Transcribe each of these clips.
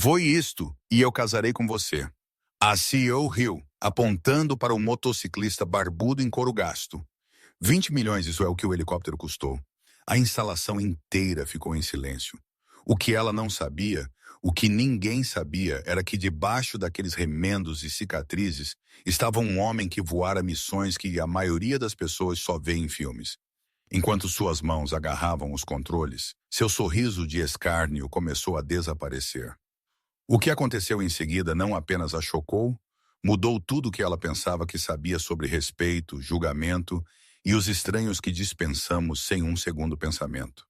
Foi isto, e eu casarei com você. A CEO riu, apontando para o motociclista barbudo em couro gasto. 20 milhões, isso é o que o helicóptero custou. A instalação inteira ficou em silêncio. O que ela não sabia, o que ninguém sabia, era que debaixo daqueles remendos e cicatrizes estava um homem que voara missões que a maioria das pessoas só vê em filmes. Enquanto suas mãos agarravam os controles, seu sorriso de escárnio começou a desaparecer. O que aconteceu em seguida não apenas a chocou, mudou tudo o que ela pensava que sabia sobre respeito, julgamento e os estranhos que dispensamos sem um segundo pensamento.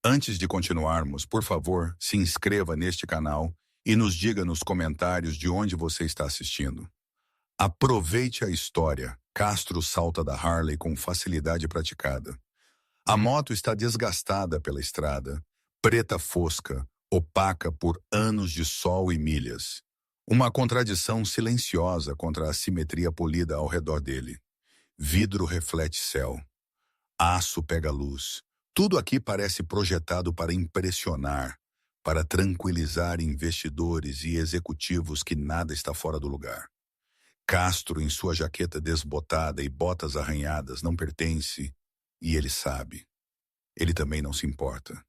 Antes de continuarmos, por favor, se inscreva neste canal e nos diga nos comentários de onde você está assistindo. Aproveite a história. Castro salta da Harley com facilidade praticada. A moto está desgastada pela estrada, preta fosca, opaca por anos de sol e milhas. Uma contradição silenciosa contra a simetria polida ao redor dele. Vidro reflete céu. Aço pega luz. Tudo aqui parece projetado para impressionar, para tranquilizar investidores e executivos que nada está fora do lugar. Castro, em sua jaqueta desbotada e botas arranhadas, não pertence, e ele sabe. Ele também não se importa.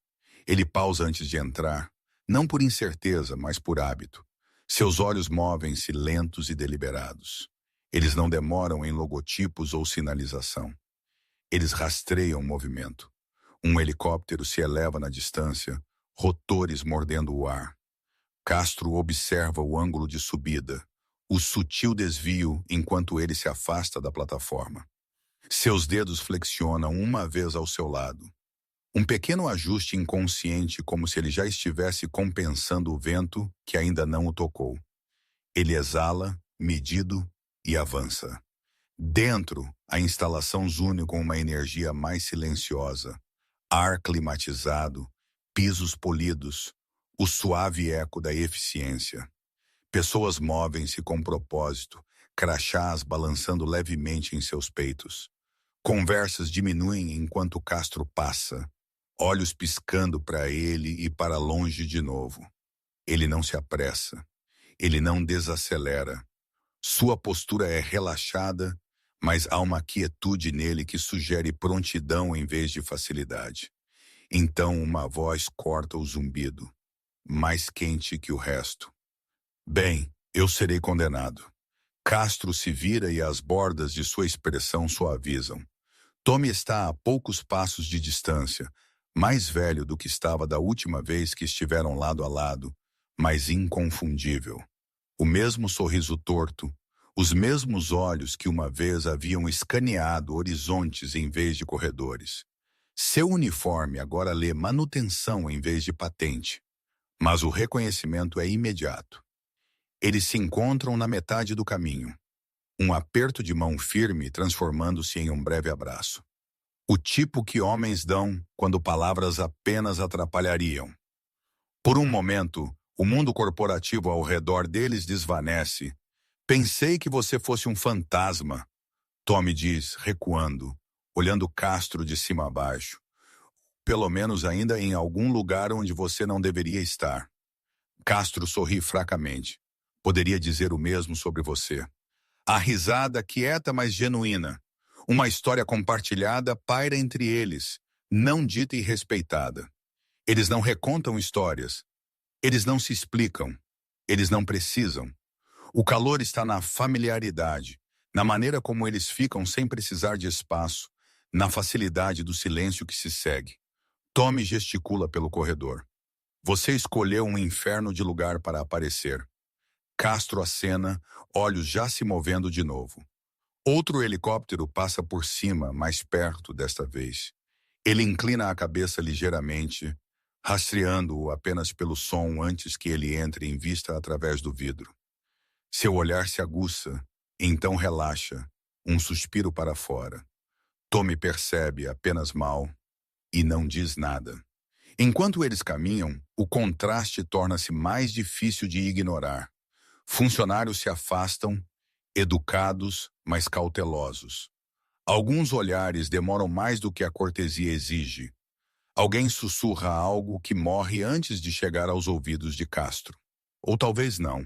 Ele pausa antes de entrar, não por incerteza, mas por hábito. Seus olhos movem-se lentos e deliberados. Eles não demoram em logotipos ou sinalização. Eles rastreiam o movimento. Um helicóptero se eleva na distância, rotores mordendo o ar. Castro observa o ângulo de subida, o sutil desvio enquanto ele se afasta da plataforma. Seus dedos flexionam uma vez ao seu lado. Um pequeno ajuste inconsciente, como se ele já estivesse compensando o vento que ainda não o tocou. Ele exala, medido, e avança. Dentro, a instalação zune com uma energia mais silenciosa. Ar climatizado, pisos polidos, o suave eco da eficiência. Pessoas movem-se com propósito, crachás balançando levemente em seus peitos. Conversas diminuem enquanto Castro passa, olhos piscando para ele e para longe de novo. Ele não se apressa, ele não desacelera. Sua postura é relaxada, mas há uma quietude nele que sugere prontidão em vez de facilidade. Então uma voz corta o zumbido, mais quente que o resto. Bem, eu serei condenado. Castro se vira e as bordas de sua expressão suavizam. Tommy está a poucos passos de distância, mais velho do que estava da última vez que estiveram lado a lado, mas inconfundível. O mesmo sorriso torto, os mesmos olhos que uma vez haviam escaneado horizontes em vez de corredores. Seu uniforme agora lê manutenção em vez de patente, mas o reconhecimento é imediato. Eles se encontram na metade do caminho. Um aperto de mão firme transformando-se em um breve abraço. O tipo que homens dão quando palavras apenas atrapalhariam. Por um momento, o mundo corporativo ao redor deles desvanece. Pensei que você fosse um fantasma, Tommy diz, recuando, olhando Castro de cima a baixo. Pelo menos ainda em algum lugar onde você não deveria estar. Castro sorri fracamente. Poderia dizer o mesmo sobre você. A risada quieta, mas genuína. Uma história compartilhada paira entre eles, não dita e respeitada. Eles não recontam histórias. Eles não se explicam. Eles não precisam. O calor está na familiaridade, na maneira como eles ficam sem precisar de espaço, na facilidade do silêncio que se segue. Tommy gesticula pelo corredor. Você escolheu um inferno de lugar para aparecer. Castro acena, olhos já se movendo de novo. Outro helicóptero passa por cima, mais perto desta vez. Ele inclina a cabeça ligeiramente, rastreando-o apenas pelo som antes que ele entre em vista através do vidro. Seu olhar se aguça, então relaxa, um suspiro para fora. Tommy percebe apenas mal e não diz nada. Enquanto eles caminham, o contraste torna-se mais difícil de ignorar. Funcionários se afastam, educados, mas cautelosos. Alguns olhares demoram mais do que a cortesia exige. Alguém sussurra algo que morre antes de chegar aos ouvidos de Castro. Ou talvez não.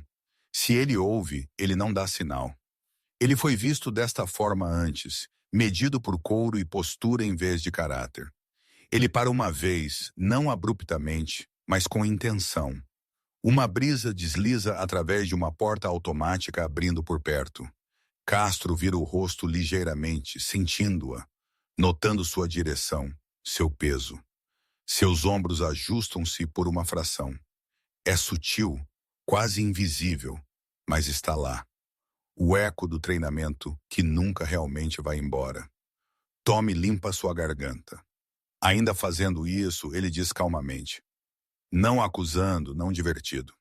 Se ele ouve, ele não dá sinal. Ele foi visto desta forma antes, medido por couro e postura em vez de caráter. Ele para uma vez, não abruptamente, mas com intenção. Uma brisa desliza através de uma porta automática abrindo por perto. Castro vira o rosto ligeiramente, sentindo-a, notando sua direção, seu peso. Seus ombros ajustam-se por uma fração. É sutil, quase invisível, mas está lá. O eco do treinamento que nunca realmente vai embora. Tommy limpa sua garganta. Ainda fazendo isso, ele diz calmamente. Não acusando, não divertido.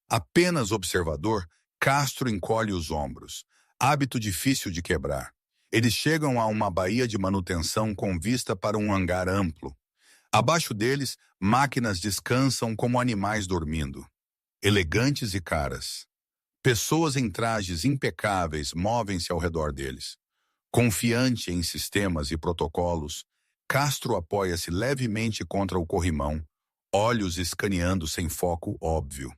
Apenas observador, Castro encolhe os ombros. Hábito difícil de quebrar. Eles chegam a uma baía de manutenção com vista para um hangar amplo. Abaixo deles, máquinas descansam como animais dormindo. Elegantes e caras. Pessoas em trajes impecáveis movem-se ao redor deles. Confiante em sistemas e protocolos, Castro apoia-se levemente contra o corrimão, olhos escaneando sem foco óbvio.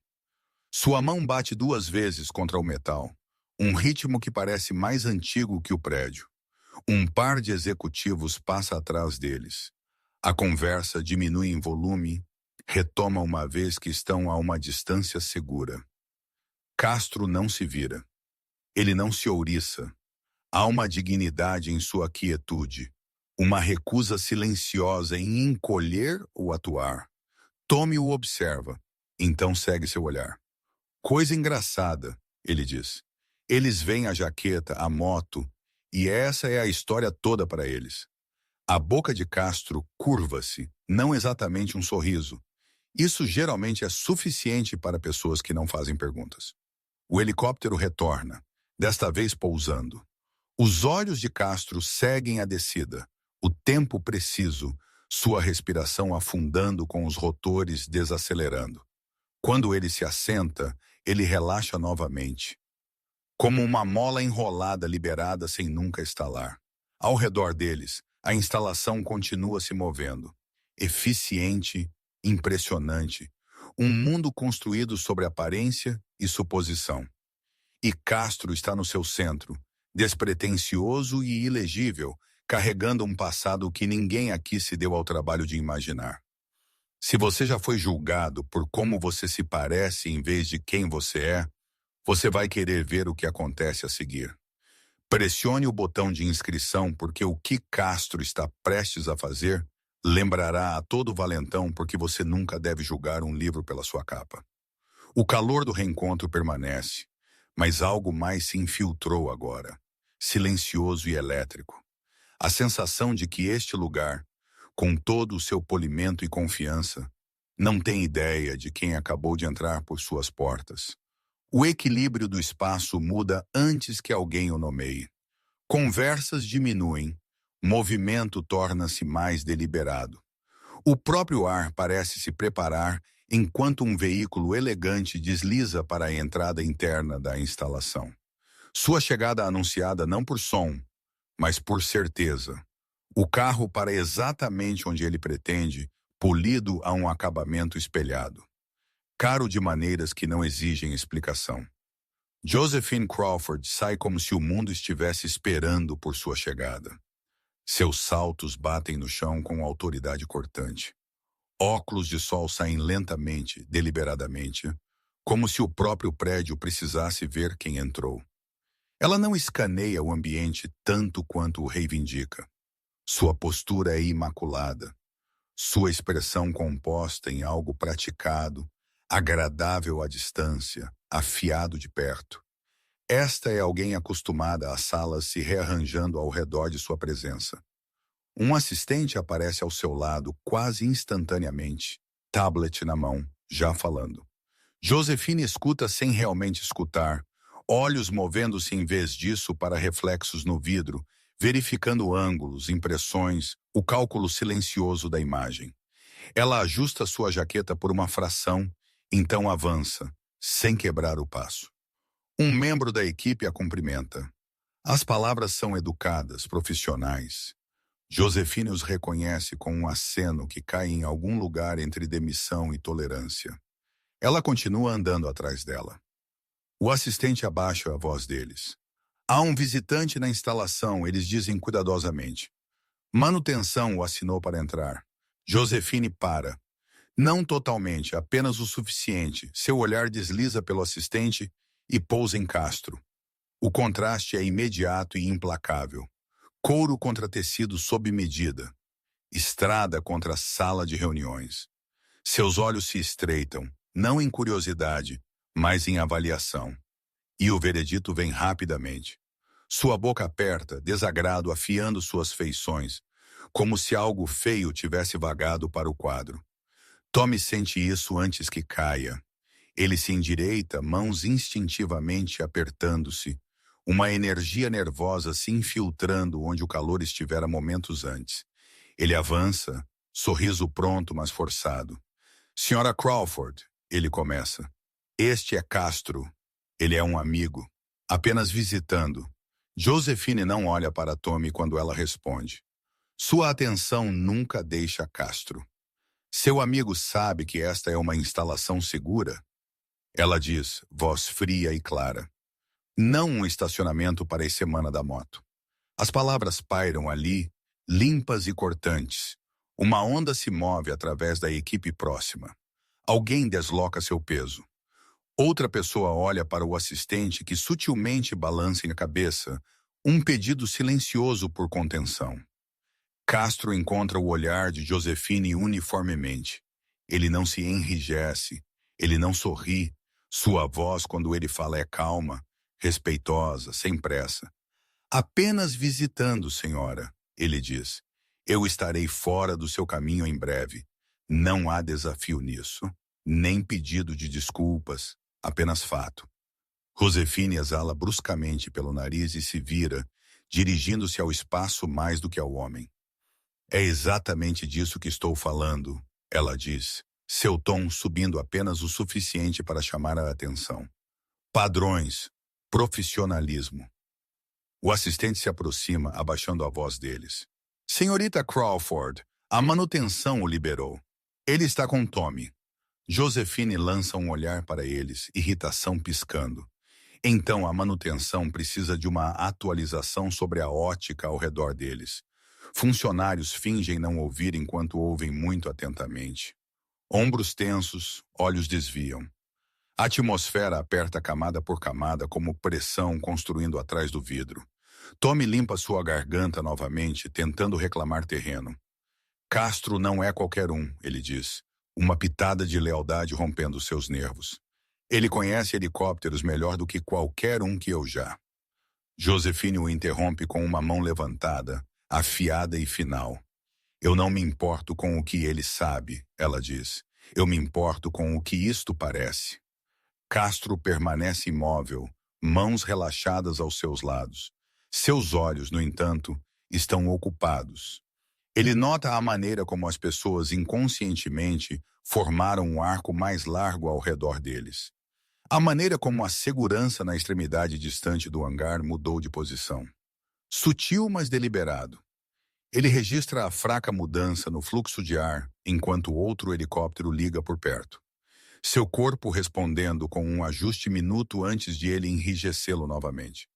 Sua mão bate 2 vezes contra o metal, um ritmo que parece mais antigo que o prédio. Um par de executivos passa atrás deles. A conversa diminui em volume, retoma uma vez que estão a uma distância segura. Castro não se vira. Ele não se ouriça. Há uma dignidade em sua quietude, uma recusa silenciosa em encolher ou atuar. Tommy o observa, então segue seu olhar. Coisa engraçada, ele diz. Eles veem a jaqueta, a moto, e essa é a história toda para eles. A boca de Castro curva-se, não exatamente um sorriso. Isso geralmente é suficiente para pessoas que não fazem perguntas. O helicóptero retorna, desta vez pousando. Os olhos de Castro seguem a descida, o tempo preciso, sua respiração afundando com os rotores desacelerando. Quando ele se assenta, ele relaxa novamente, como uma mola enrolada liberada sem nunca estalar. Ao redor deles, a instalação continua se movendo. Eficiente, impressionante. Um mundo construído sobre aparência e suposição. E Castro está no seu centro, despretensioso e ilegível, carregando um passado que ninguém aqui se deu ao trabalho de imaginar. Se você já foi julgado por como você se parece em vez de quem você é, você vai querer ver o que acontece a seguir. Pressione o botão de inscrição porque o que Castro está prestes a fazer lembrará a todo valentão porque você nunca deve julgar um livro pela sua capa. O calor do reencontro permanece, mas algo mais se infiltrou agora, silencioso e elétrico. A sensação de que este lugar, com todo o seu polimento e confiança, não tem ideia de quem acabou de entrar por suas portas. O equilíbrio do espaço muda antes que alguém o nomeie. Conversas diminuem, movimento torna-se mais deliberado. O próprio ar parece se preparar enquanto um veículo elegante desliza para a entrada interna da instalação. Sua chegada anunciada não por som, mas por certeza. O carro para exatamente onde ele pretende, polido a um acabamento espelhado. Caro de maneiras que não exigem explicação. Josephine Crawford sai como se o mundo estivesse esperando por sua chegada. Seus saltos batem no chão com autoridade cortante. Óculos de sol saem lentamente, deliberadamente, como se o próprio prédio precisasse ver quem entrou. Ela não escaneia o ambiente tanto quanto o reivindica. Sua postura é imaculada. Sua expressão composta em algo praticado, agradável à distância, afiado de perto. Esta é alguém acostumada às salas se rearranjando ao redor de sua presença. Um assistente aparece ao seu lado quase instantaneamente, tablet na mão, já falando. Josephine escuta sem realmente escutar, olhos movendo-se em vez disso para reflexos no vidro, verificando ângulos, impressões, o cálculo silencioso da imagem. Ela ajusta sua jaqueta por uma fração, então avança, sem quebrar o passo. Um membro da equipe a cumprimenta. As palavras são educadas, profissionais. Josephine os reconhece com um aceno que cai em algum lugar entre demissão e tolerância. Ela continua andando atrás dela. O assistente abaixa a voz deles. Há um visitante na instalação, eles dizem cuidadosamente. Manutenção o assinou para entrar. Josefine para. Não totalmente, apenas o suficiente. Seu olhar desliza pelo assistente e pousa em Castro. O contraste é imediato e implacável. Couro contra tecido sob medida. Estrada contra sala de reuniões. Seus olhos se estreitam, não em curiosidade, mas em avaliação. E o veredito vem rapidamente. Sua boca aperta, desagrado afiando suas feições, como se algo feio tivesse vagado para o quadro. Tommy sente isso antes que caia. Ele se endireita, mãos instintivamente apertando-se, uma energia nervosa se infiltrando onde o calor estivera momentos antes. Ele avança, sorriso pronto, mas forçado. Senhora Crawford, ele começa. Este é Castro. Ele é um amigo. Apenas visitando. Josefine não olha para Tommy quando ela responde. Sua atenção nunca deixa Castro. Seu amigo sabe que esta é uma instalação segura? Ela diz, voz fria e clara. Não um estacionamento para a semana da moto. As palavras pairam ali, limpas e cortantes. Uma onda se move através da equipe próxima. Alguém desloca seu peso. Outra pessoa olha para o assistente que sutilmente balança a cabeça, um pedido silencioso por contenção. Castro encontra o olhar de Josefine uniformemente. Ele não se enrijece, ele não sorri. Sua voz, quando ele fala, é calma, respeitosa, sem pressa. Apenas visitando, senhora, ele diz. Eu estarei fora do seu caminho em breve. Não há desafio nisso, nem pedido de desculpas, apenas fato. Josefine exala bruscamente pelo nariz e se vira, dirigindo-se ao espaço mais do que ao homem. É exatamente disso que estou falando, ela diz, seu tom subindo apenas o suficiente para chamar a atenção. Padrões, profissionalismo. O assistente se aproxima, abaixando a voz deles. Senhorita Crawford, a manutenção o liberou. Ele está com Tommy. Josefine lança um olhar para eles, irritação piscando. Então a manutenção precisa de uma atualização sobre a ótica ao redor deles. Funcionários fingem não ouvir enquanto ouvem muito atentamente. Ombros tensos, olhos desviam. A atmosfera aperta camada por camada como pressão construindo atrás do vidro. Tommy limpa sua garganta novamente, tentando reclamar terreno. Castro não é qualquer um, ele diz. Uma pitada de lealdade rompendo seus nervos. Ele conhece helicópteros melhor do que qualquer um que eu já. Josefine o interrompe com uma mão levantada, afiada e final. Eu não me importo com o que ele sabe, ela diz. Eu me importo com o que isto parece. Castro permanece imóvel, mãos relaxadas aos seus lados. Seus olhos, no entanto, estão ocupados. Ele nota a maneira como as pessoas inconscientemente formaram um arco mais largo ao redor deles. A maneira como a segurança na extremidade distante do hangar mudou de posição. Sutil, mas deliberado. Ele registra a fraca mudança no fluxo de ar enquanto outro helicóptero liga por perto. Seu corpo respondendo com um ajuste minuto antes de ele enrijecê-lo novamente.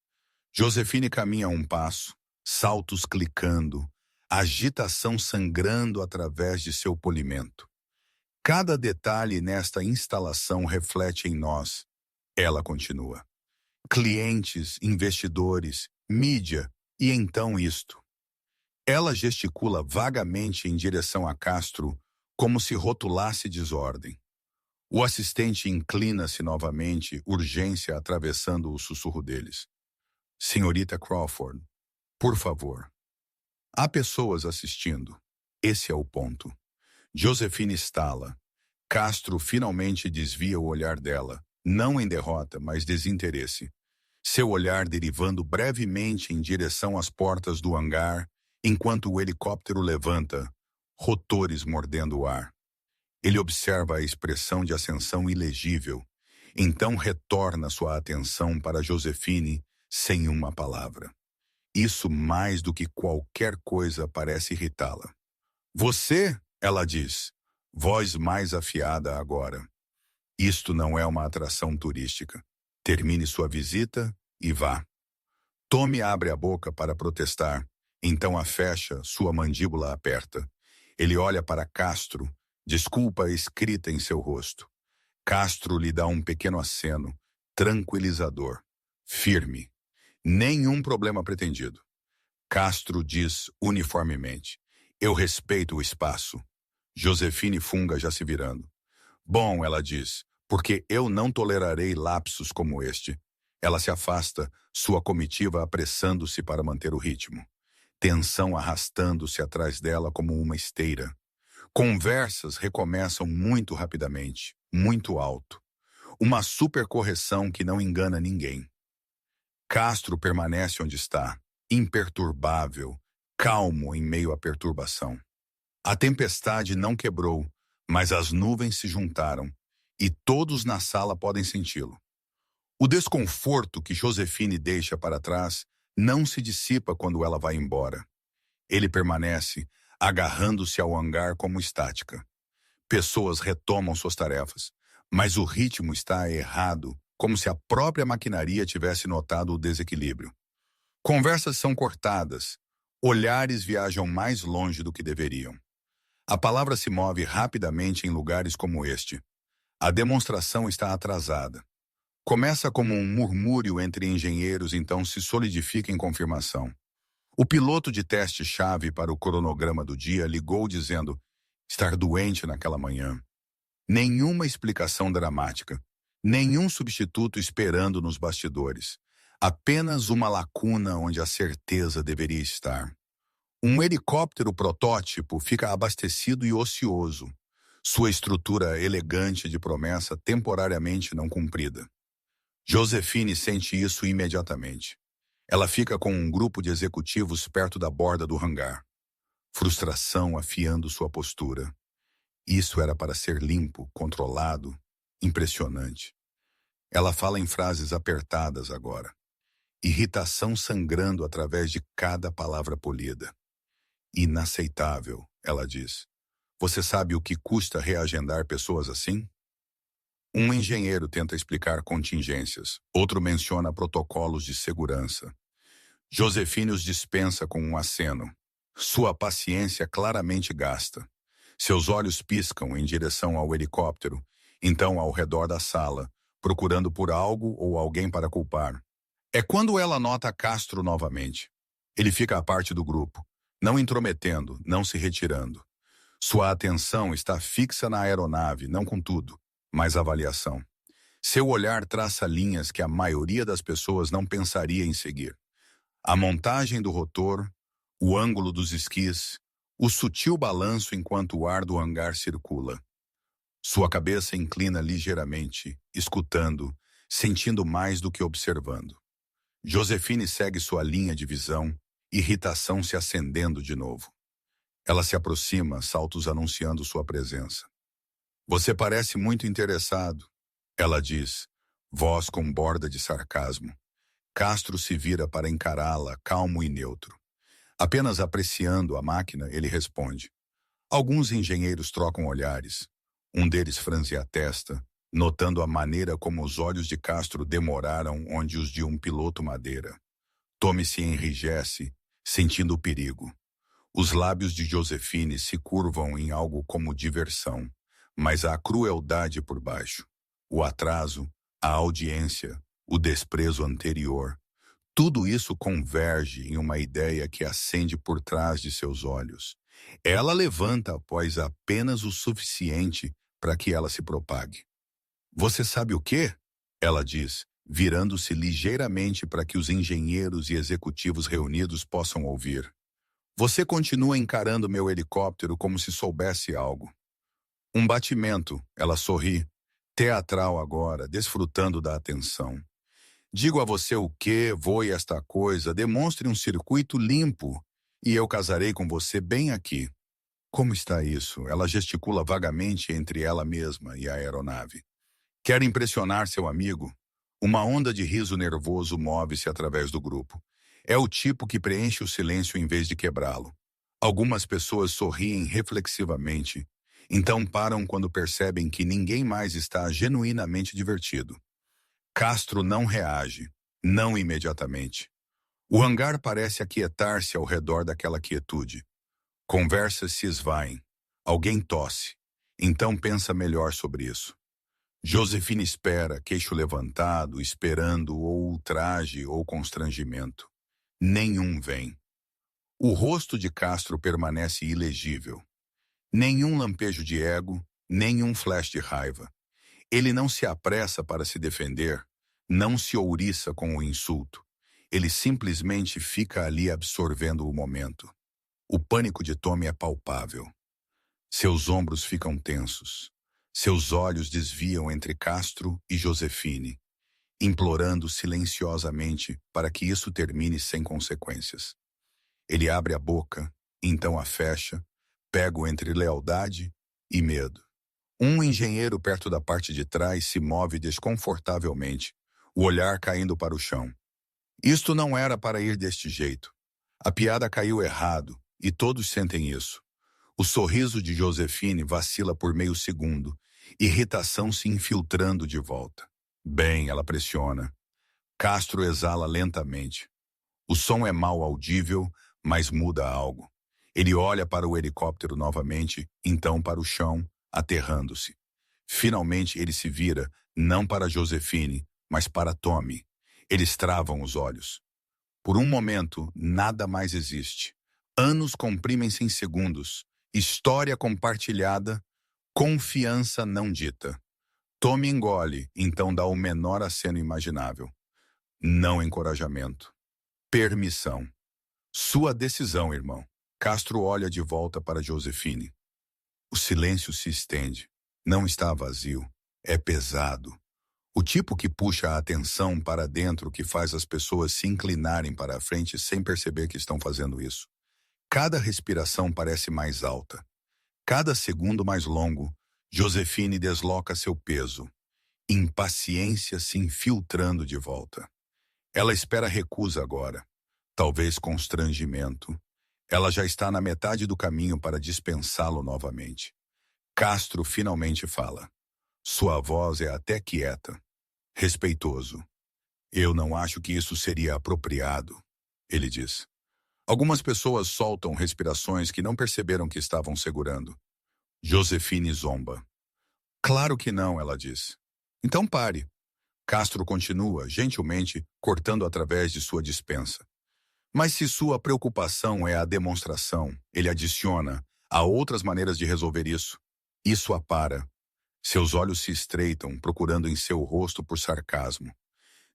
Josefine caminha um passo, saltos clicando, agitação sangrando através de seu polimento. Cada detalhe nesta instalação reflete em nós, ela continua. Clientes, investidores, mídia e então isto. Ela gesticula vagamente em direção a Castro, como se rotulasse desordem. O assistente inclina-se novamente, urgência atravessando o sussurro deles. Senhorita Crawford, por favor. Há pessoas assistindo. Esse é o ponto. Josefine estala. Castro finalmente desvia o olhar dela, não em derrota, mas desinteresse. Seu olhar derivando brevemente em direção às portas do hangar, enquanto o helicóptero levanta, rotores mordendo o ar. Ele observa a expressão de ascensão ilegível, então retorna sua atenção para Josefine sem uma palavra. Isso mais do que qualquer coisa parece irritá-la. Você, ela diz, voz mais afiada agora. Isto não é uma atração turística. Termine sua visita e vá. Tommy abre a boca para protestar, então a fecha, sua mandíbula aperta. Ele olha para Castro, desculpa escrita em seu rosto. Castro lhe dá um pequeno aceno, tranquilizador, firme. Nenhum problema pretendido. Castro diz uniformemente: eu respeito o espaço. Josefine funga já se virando. Bom, ela diz, porque eu não tolerarei lapsos como este. Ela se afasta, sua comitiva apressando-se para manter o ritmo. Tensão arrastando-se atrás dela como uma esteira. Conversas recomeçam muito rapidamente, muito alto. Uma supercorreção que não engana ninguém. Castro permanece onde está, imperturbável, calmo em meio à perturbação. A tempestade não quebrou, mas as nuvens se juntaram, e todos na sala podem senti-lo. O desconforto que Josefine deixa para trás não se dissipa quando ela vai embora. Ele permanece, agarrando-se ao hangar como estática. Pessoas retomam suas tarefas, mas o ritmo está errado, como se a própria maquinaria tivesse notado o desequilíbrio. Conversas são cortadas, olhares viajam mais longe do que deveriam. A palavra se move rapidamente em lugares como este. A demonstração está atrasada. Começa como um murmúrio entre engenheiros, então se solidifica em confirmação. O piloto de teste-chave para o cronograma do dia ligou dizendo estar doente naquela manhã. Nenhuma explicação dramática, nenhum substituto esperando nos bastidores. Apenas uma lacuna onde a certeza deveria estar. Um helicóptero protótipo fica abastecido e ocioso, sua estrutura elegante de promessa temporariamente não cumprida. Josefine sente isso imediatamente. Ela fica com um grupo de executivos perto da borda do hangar. Frustração afiando sua postura. Isso era para ser limpo, controlado, impressionante. Ela fala em frases apertadas agora. Irritação sangrando através de cada palavra polida. Inaceitável, ela diz. Você sabe o que custa reagendar pessoas assim? Um engenheiro tenta explicar contingências, outro menciona protocolos de segurança. Josefine os dispensa com um aceno. Sua paciência claramente gasta. Seus olhos piscam em direção ao helicóptero, então ao redor da sala, procurando por algo ou alguém para culpar. É quando ela nota Castro novamente. Ele fica à parte do grupo, não intrometendo, não se retirando. Sua atenção está fixa na aeronave, não com tudo, mas avaliação. Seu olhar traça linhas que a maioria das pessoas não pensaria em seguir. A montagem do rotor, o ângulo dos esquis, o sutil balanço enquanto o ar do hangar circula. Sua cabeça inclina ligeiramente, escutando, sentindo mais do que observando. Josefine segue sua linha de visão, irritação se acendendo de novo. Ela se aproxima, saltos anunciando sua presença. Você parece muito interessado, ela diz, voz com borda de sarcasmo. Castro se vira para encará-la, calmo e neutro. Apenas apreciando a máquina, ele responde. Alguns engenheiros trocam olhares. Um deles franze a testa, notando a maneira como os olhos de Castro demoraram onde os de um piloto madeira. Tommy se enrijece, sentindo o perigo. Os lábios de Josefine se curvam em algo como diversão, mas há crueldade por baixo. O atraso, a audiência, o desprezo anterior. Tudo isso converge em uma ideia que acende por trás de seus olhos. Ela levanta após apenas o suficiente para que ela se propague. Você sabe o quê? Ela diz, virando-se ligeiramente para que os engenheiros e executivos reunidos possam ouvir. Você continua encarando meu helicóptero como se soubesse algo. Um batimento, ela sorri, teatral agora, desfrutando da atenção. Digo a você o que, voe esta coisa, demonstre um circuito limpo, e eu casarei com você bem aqui. Como está isso? Ela gesticula vagamente entre ela mesma e a aeronave. Quer impressionar seu amigo? Uma onda de riso nervoso move-se através do grupo. É o tipo que preenche o silêncio em vez de quebrá-lo. Algumas pessoas sorriem reflexivamente, Então param quando percebem que ninguém mais está genuinamente divertido. Castro não reage, não imediatamente. O hangar parece aquietar-se ao redor daquela quietude. Conversas se esvaem. Alguém tosse. Então pensa melhor sobre isso. Josefina espera, queixo levantado, esperando ou ultraje ou constrangimento. Nenhum vem. O rosto de Castro permanece ilegível. Nenhum lampejo de ego, nenhum flash de raiva. Ele não se apressa para se defender, não se ouriça com o insulto. Ele simplesmente fica ali absorvendo o momento. O pânico de Tommy é palpável. Seus ombros ficam tensos. Seus olhos desviam entre Castro e Josefine, implorando silenciosamente para que isso termine sem consequências. Ele abre a boca, então a fecha, pego entre lealdade e medo. Um engenheiro perto da parte de trás se move desconfortavelmente, o olhar caindo para o chão. Isto não era para ir deste jeito. A piada caiu errado, e todos sentem isso. O sorriso de Josefine vacila por meio segundo, irritação se infiltrando de volta. Bem, ela pressiona. Castro exala lentamente. O som é mal audível, mas muda algo. Ele olha para o helicóptero novamente, então para o chão, aterrando-se. Finalmente ele se vira, não para Josefine, mas para Tommy. Eles travam os olhos. Por um momento, nada mais existe. Anos comprimem-se em segundos. História compartilhada, confiança não dita. Tommy engole, então dá o menor aceno imaginável. Não encorajamento. Permissão. Sua decisão, irmão. Castro olha de volta para Josefine. O silêncio se estende. Não está vazio. É pesado. O tipo que puxa a atenção para dentro, que faz as pessoas se inclinarem para a frente sem perceber que estão fazendo isso. Cada respiração parece mais alta. Cada segundo mais longo, Josefine desloca seu peso. Impaciência se infiltrando de volta. Ela espera recusa agora. Talvez constrangimento. Ela já está na metade do caminho para dispensá-lo novamente. Castro finalmente fala. Sua voz é até quieta. Respeitoso. Eu não acho que isso seria apropriado, ele diz. Algumas pessoas soltam respirações que não perceberam que estavam segurando. Josefine zomba. Claro que não, ela diz. Então pare. Castro continua, gentilmente, cortando através de sua dispensa. Mas se sua preocupação é a demonstração, ele adiciona, há outras maneiras de resolver isso. Isso a para. Seus olhos se estreitam, procurando em seu rosto por sarcasmo.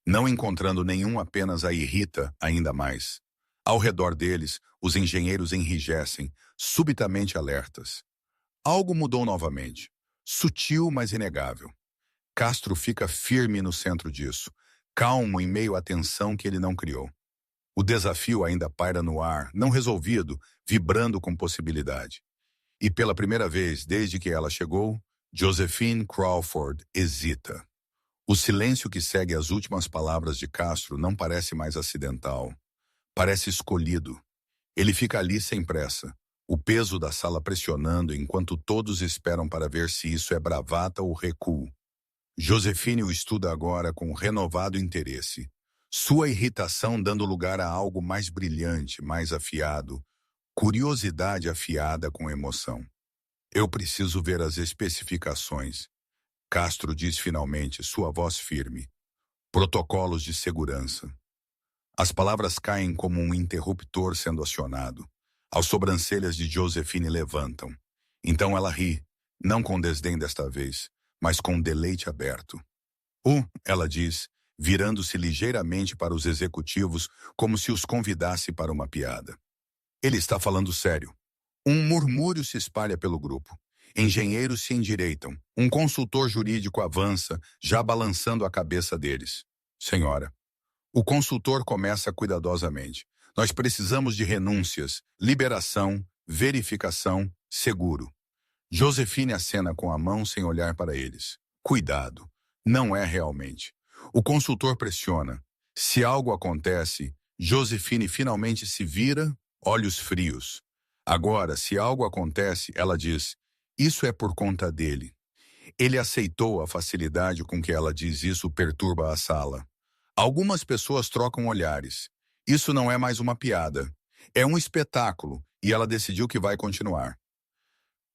Não encontrando nenhum, apenas a irrita ainda mais. Ao redor deles, os engenheiros enrijecem, subitamente alertas. Algo mudou novamente. Sutil, mas inegável. Castro fica firme no centro disso, calmo em meio à tensão que ele não criou. O desafio ainda paira no ar, não resolvido, vibrando com possibilidade. E pela primeira vez desde que ela chegou, Josefine Crawford hesita. O silêncio que segue as últimas palavras de Castro não parece mais acidental. Parece escolhido. Ele fica ali sem pressa, o peso da sala pressionando enquanto todos esperam para ver se isso é bravata ou recuo. Josefine o estuda agora com renovado interesse. Sua irritação dando lugar a algo mais brilhante, mais afiado. Curiosidade afiada com emoção. Eu preciso ver as especificações. Castro diz finalmente, sua voz firme. Protocolos de segurança. As palavras caem como um interruptor sendo acionado. As sobrancelhas de Josefine levantam. Então ela ri, não com desdém desta vez, mas com deleite aberto. Ela diz, virando-se ligeiramente para os executivos, como se os convidasse para uma piada. Ele está falando sério. Um murmúrio se espalha pelo grupo. Engenheiros se endireitam. Um consultor jurídico avança, já balançando a cabeça deles. Senhora. O consultor começa cuidadosamente. Nós precisamos de renúncias, liberação, verificação, seguro. Josefine acena com a mão sem olhar para eles. Cuidado. Não é realmente. O consultor pressiona. Se algo acontece, Josefine finalmente se vira, olhos frios. Agora, se algo acontece, ela diz, Isso é por conta dele. Ele aceitou a facilidade com que ela diz isso perturba a sala. Algumas pessoas trocam olhares. Isso não é mais uma piada. É um espetáculo e ela decidiu que vai continuar.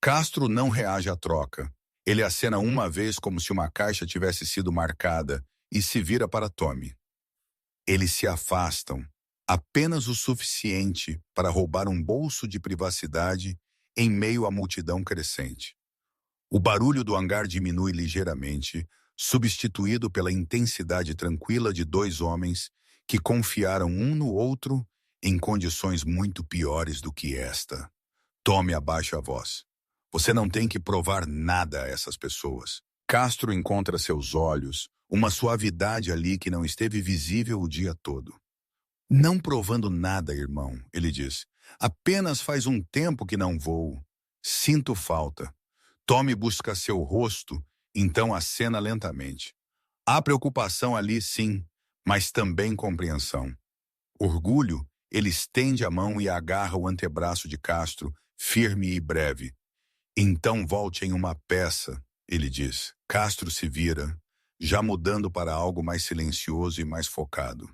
Castro não reage à troca. Ele acena uma vez como se uma caixa tivesse sido marcada e se vira para Tommy. Eles se afastam, apenas o suficiente para roubar um bolso de privacidade em meio à multidão crescente. O barulho do hangar diminui ligeiramente, substituído pela intensidade tranquila de dois homens que confiaram um no outro em condições muito piores do que esta. Tommy abaixa a voz. Você não tem que provar nada a essas pessoas. Castro encontra seus olhos, uma suavidade ali que não esteve visível o dia todo. Não provando nada, irmão, ele diz. Apenas faz um tempo que não vou. Sinto falta. Tommy busca seu rosto, então acena lentamente. Há preocupação ali, sim, mas também compreensão. Orgulho, ele estende a mão e agarra o antebraço de Castro, firme e breve. Então volte em uma peça, ele diz. Castro se vira, já mudando para algo mais silencioso e mais focado.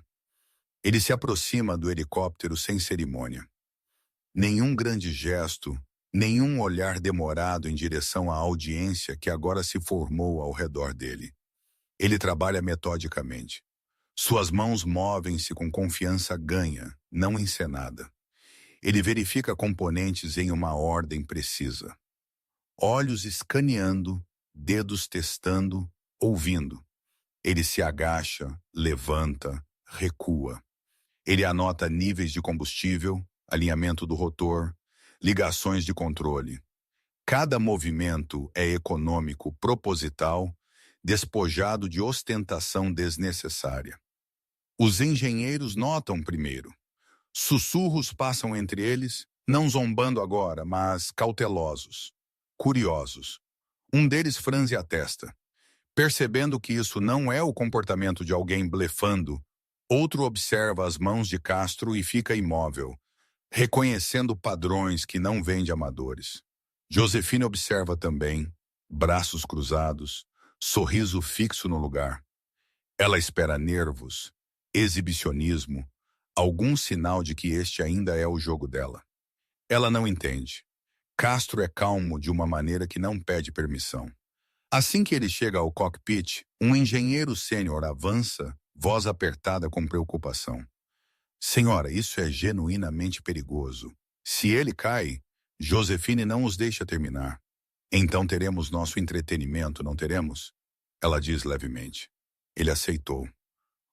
Ele se aproxima do helicóptero sem cerimônia. Nenhum grande gesto, nenhum olhar demorado em direção à audiência que agora se formou ao redor dele. Ele trabalha metodicamente. Suas mãos movem-se com confiança ganha, não encenada. Ele verifica componentes em uma ordem precisa. Olhos escaneando, dedos testando, ouvindo. Ele se agacha, levanta, recua. Ele anota níveis de combustível, alinhamento do rotor, ligações de controle. Cada movimento é econômico, proposital, despojado de ostentação desnecessária. Os engenheiros notam primeiro. Sussurros passam entre eles, não zombando agora, mas cautelosos, curiosos. Um deles franze a testa. Percebendo que isso não é o comportamento de alguém blefando, outro observa as mãos de Castro e fica imóvel, reconhecendo padrões que não vêm de amadores. Josefina observa também, braços cruzados, sorriso fixo no lugar. Ela espera nervos, exibicionismo, algum sinal de que este ainda é o jogo dela. Ela não entende. Castro é calmo de uma maneira que não pede permissão. Assim que ele chega ao cockpit, um engenheiro sênior avança, voz apertada com preocupação. Senhora, isso é genuinamente perigoso. Se ele cai, Josefine não os deixa terminar. Então teremos nosso entretenimento, não teremos? Ela diz levemente. Ele aceitou.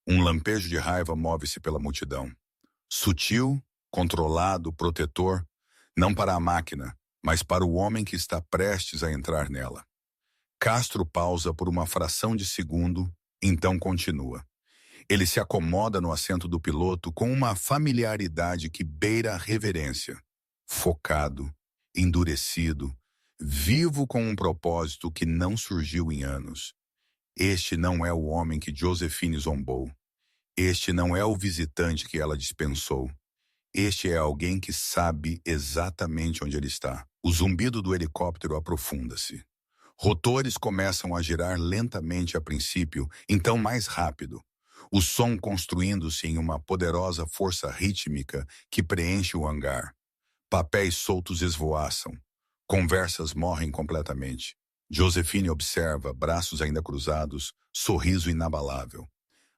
Um lampejo de raiva move-se pela multidão. Sutil, controlado, protetor, não para a máquina, mas para o homem que está prestes a entrar nela. Castro pausa por uma fração de segundo, então continua. Ele se acomoda no assento do piloto com uma familiaridade que beira a reverência. Focado, endurecido, vivo com um propósito que não surgiu em anos. Este não é o homem que Josefine zombou. Este não é o visitante que ela dispensou. Este é alguém que sabe exatamente onde ele está. O zumbido do helicóptero aprofunda-se. Rotores começam a girar lentamente a princípio, então mais rápido. O som construindo-se em uma poderosa força rítmica que preenche o hangar. Papéis soltos esvoaçam. Conversas morrem completamente. Josefine observa, braços ainda cruzados, sorriso inabalável.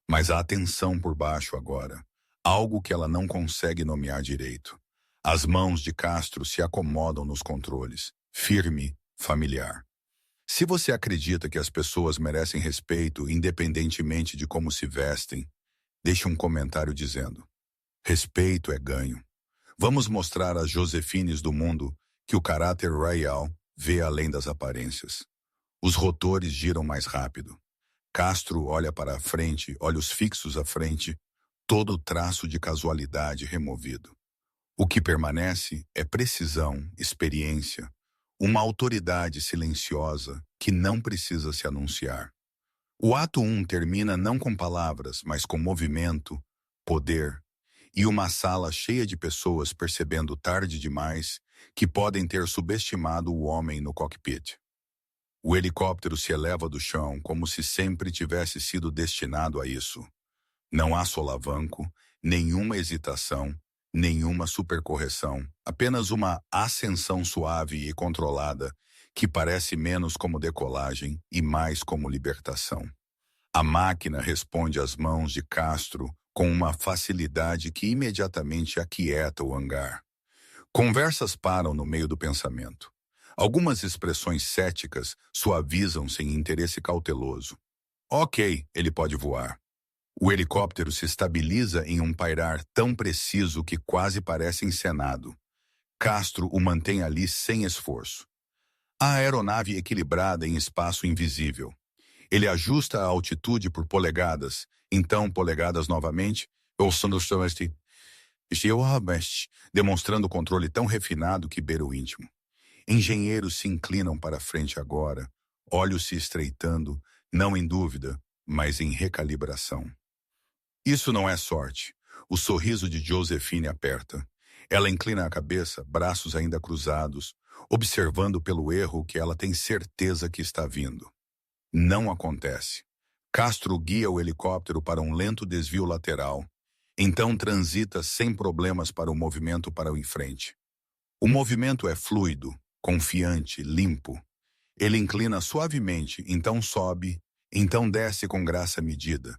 Mas há tensão por baixo agora. Algo que ela não consegue nomear direito. As mãos de Castro se acomodam nos controles. Firme, familiar. Se você acredita que as pessoas merecem respeito independentemente de como se vestem, deixe um comentário dizendo: respeito é ganho. Vamos mostrar às Josefines do mundo que o caráter real vê além das aparências. Os rotores giram mais rápido. Castro olha para a frente, olhos fixos à frente, todo o traço de casualidade removido. O que permanece é precisão, experiência, uma autoridade silenciosa que não precisa se anunciar. O ato 1 termina não com palavras, mas com movimento, poder, e uma sala cheia de pessoas percebendo tarde demais que podem ter subestimado o homem no cockpit. O helicóptero se eleva do chão como se sempre tivesse sido destinado a isso. Não há solavanco, nenhuma hesitação, nenhuma supercorreção, apenas uma ascensão suave e controlada que parece menos como decolagem e mais como libertação. A máquina responde às mãos de Castro com uma facilidade que imediatamente aquieta o hangar. Conversas param no meio do pensamento. Algumas expressões céticas suavizam-se em interesse cauteloso. Ok, ele pode voar. O helicóptero se estabiliza em um pairar tão preciso que quase parece encenado. Castro o mantém ali sem esforço. A aeronave equilibrada em espaço invisível. Ele ajusta a altitude por polegadas, então polegadas novamente, demonstrando controle tão refinado que beira o íntimo. Engenheiros se inclinam para a frente agora, olhos se estreitando, não em dúvida, mas em recalibração. Isso não é sorte. O sorriso de Josephine aperta. Ela inclina a cabeça, braços ainda cruzados, observando pelo erro que ela tem certeza que está vindo. Não acontece. Castro guia o helicóptero para um lento desvio lateral. Então transita sem problemas para o movimento para o em frente. O movimento é fluido, confiante, limpo. Ele inclina suavemente, então sobe, então desce com graça medida,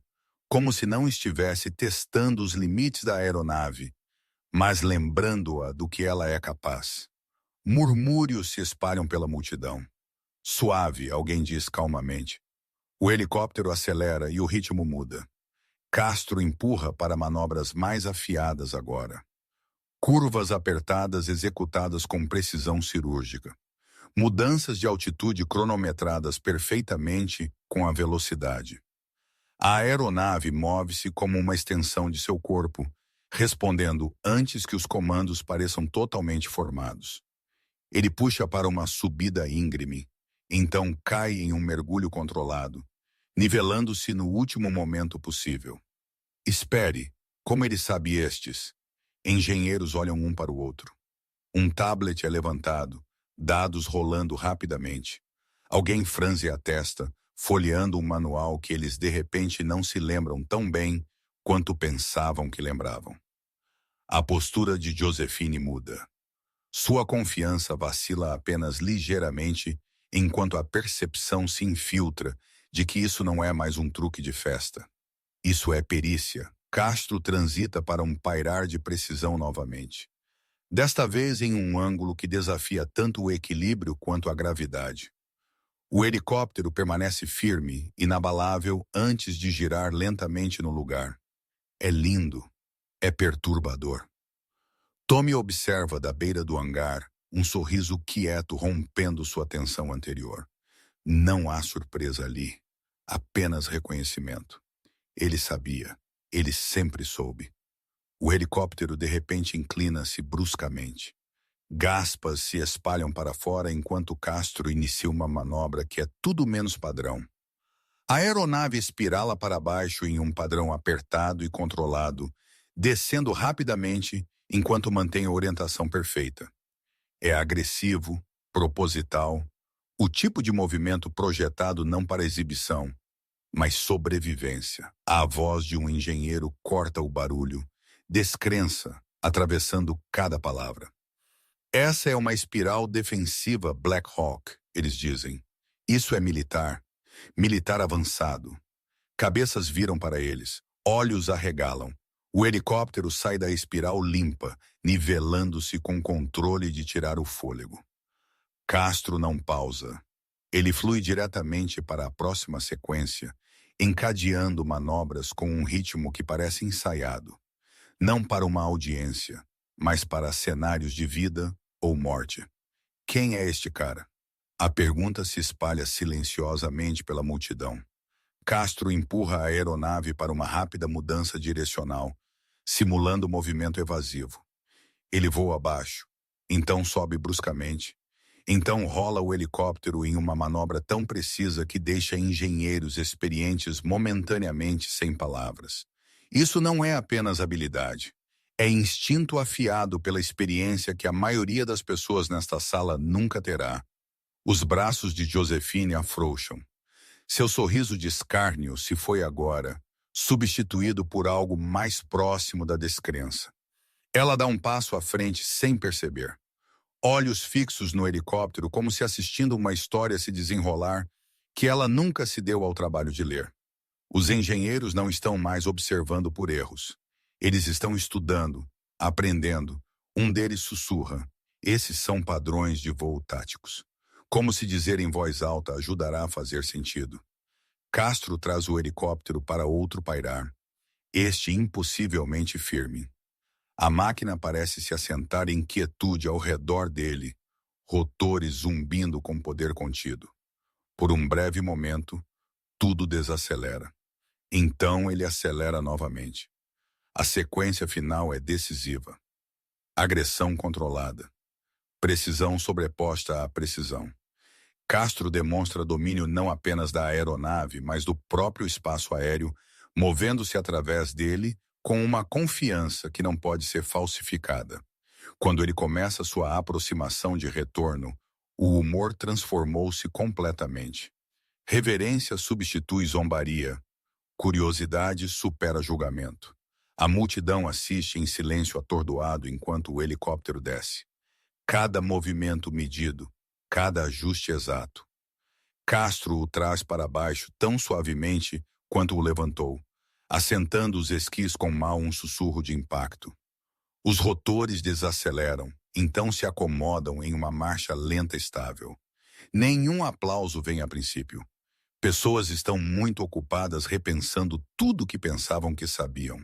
como se não estivesse testando os limites da aeronave, mas lembrando-a do que ela é capaz. Murmúrios se espalham pela multidão. Suave, alguém diz calmamente. O helicóptero acelera e o ritmo muda. Castro empurra para manobras mais afiadas agora. Curvas apertadas executadas com precisão cirúrgica. Mudanças de altitude cronometradas perfeitamente com a velocidade. A aeronave move-se como uma extensão de seu corpo, respondendo antes que os comandos pareçam totalmente formados. Ele puxa para uma subida íngreme, então cai em um mergulho controlado, nivelando-se no último momento possível. Espere, como ele sabe estes? Engenheiros olham um para o outro. Um tablet é levantado, dados rolando rapidamente. Alguém franze a testa, folheando um manual que eles de repente não se lembram tão bem quanto pensavam que lembravam. A postura de Josephine muda. Sua confiança vacila apenas ligeiramente enquanto a percepção se infiltra de que isso não é mais um truque de festa. Isso é perícia. Castro transita para um pairar de precisão novamente. Desta vez em um ângulo que desafia tanto o equilíbrio quanto a gravidade. O helicóptero permanece firme, inabalável, antes de girar lentamente no lugar. É lindo. É perturbador. Tommy observa da beira do hangar um sorriso quieto rompendo sua tensão anterior. Não há surpresa ali. Apenas reconhecimento. Ele sabia. Ele sempre soube. O helicóptero de repente inclina-se bruscamente. Gaspas se espalham para fora enquanto Castro inicia uma manobra que é tudo menos padrão. A aeronave espirala para baixo em um padrão apertado e controlado, descendo rapidamente enquanto mantém a orientação perfeita. É agressivo, proposital, o tipo de movimento projetado não para exibição, mas sobrevivência. A voz de um engenheiro corta o barulho, descrença, atravessando cada palavra. Essa é uma espiral defensiva Black Hawk, eles dizem. Isso é militar. Militar avançado. Cabeças viram para eles. Olhos arregalam. O helicóptero sai da espiral limpa, nivelando-se com controle de tirar o fôlego. Castro não pausa. Ele flui diretamente para a próxima sequência, encadeando manobras com um ritmo que parece ensaiado. Não para uma audiência, mas para cenários de vida ou morte. Quem é este cara? A pergunta se espalha silenciosamente pela multidão. Castro empurra a aeronave para uma rápida mudança direcional, simulando movimento evasivo. Ele voa abaixo, então sobe bruscamente, então rola o helicóptero em uma manobra tão precisa que deixa engenheiros experientes momentaneamente sem palavras. Isso não é apenas habilidade, É instinto afiado pela experiência que a maioria das pessoas nesta sala nunca terá. Os braços de Josephine afrouxam. Seu sorriso de escárnio se foi agora, substituído por algo mais próximo da descrença. Ela dá um passo à frente sem perceber. Olhos fixos no helicóptero como se assistindo uma história se desenrolar que ela nunca se deu ao trabalho de ler. Os engenheiros não estão mais observando por erros. Eles estão estudando, aprendendo. Um deles sussurra. Esses são padrões de voo táticos. Como se dizer em voz alta ajudará a fazer sentido. Castro traz o helicóptero para outro pairar. Este impossivelmente firme. A máquina parece se assentar em quietude ao redor dele, rotores zumbindo com poder contido. Por um breve momento, tudo desacelera. Então ele acelera novamente. A sequência final é decisiva. Agressão controlada. Precisão sobreposta à precisão. Castro demonstra domínio não apenas da aeronave, mas do próprio espaço aéreo, movendo-se através dele com uma confiança que não pode ser falsificada. Quando ele começa sua aproximação de retorno, o humor transformou-se completamente. Reverência substitui zombaria. Curiosidade supera julgamento. A multidão assiste em silêncio atordoado enquanto o helicóptero desce. Cada movimento medido, cada ajuste exato. Castro o traz para baixo tão suavemente quanto o levantou, assentando os esquis com um sussurro de impacto. Os rotores desaceleram, então se acomodam em uma marcha lenta estável. Nenhum aplauso vem a princípio. Pessoas estão muito ocupadas repensando tudo o que pensavam que sabiam.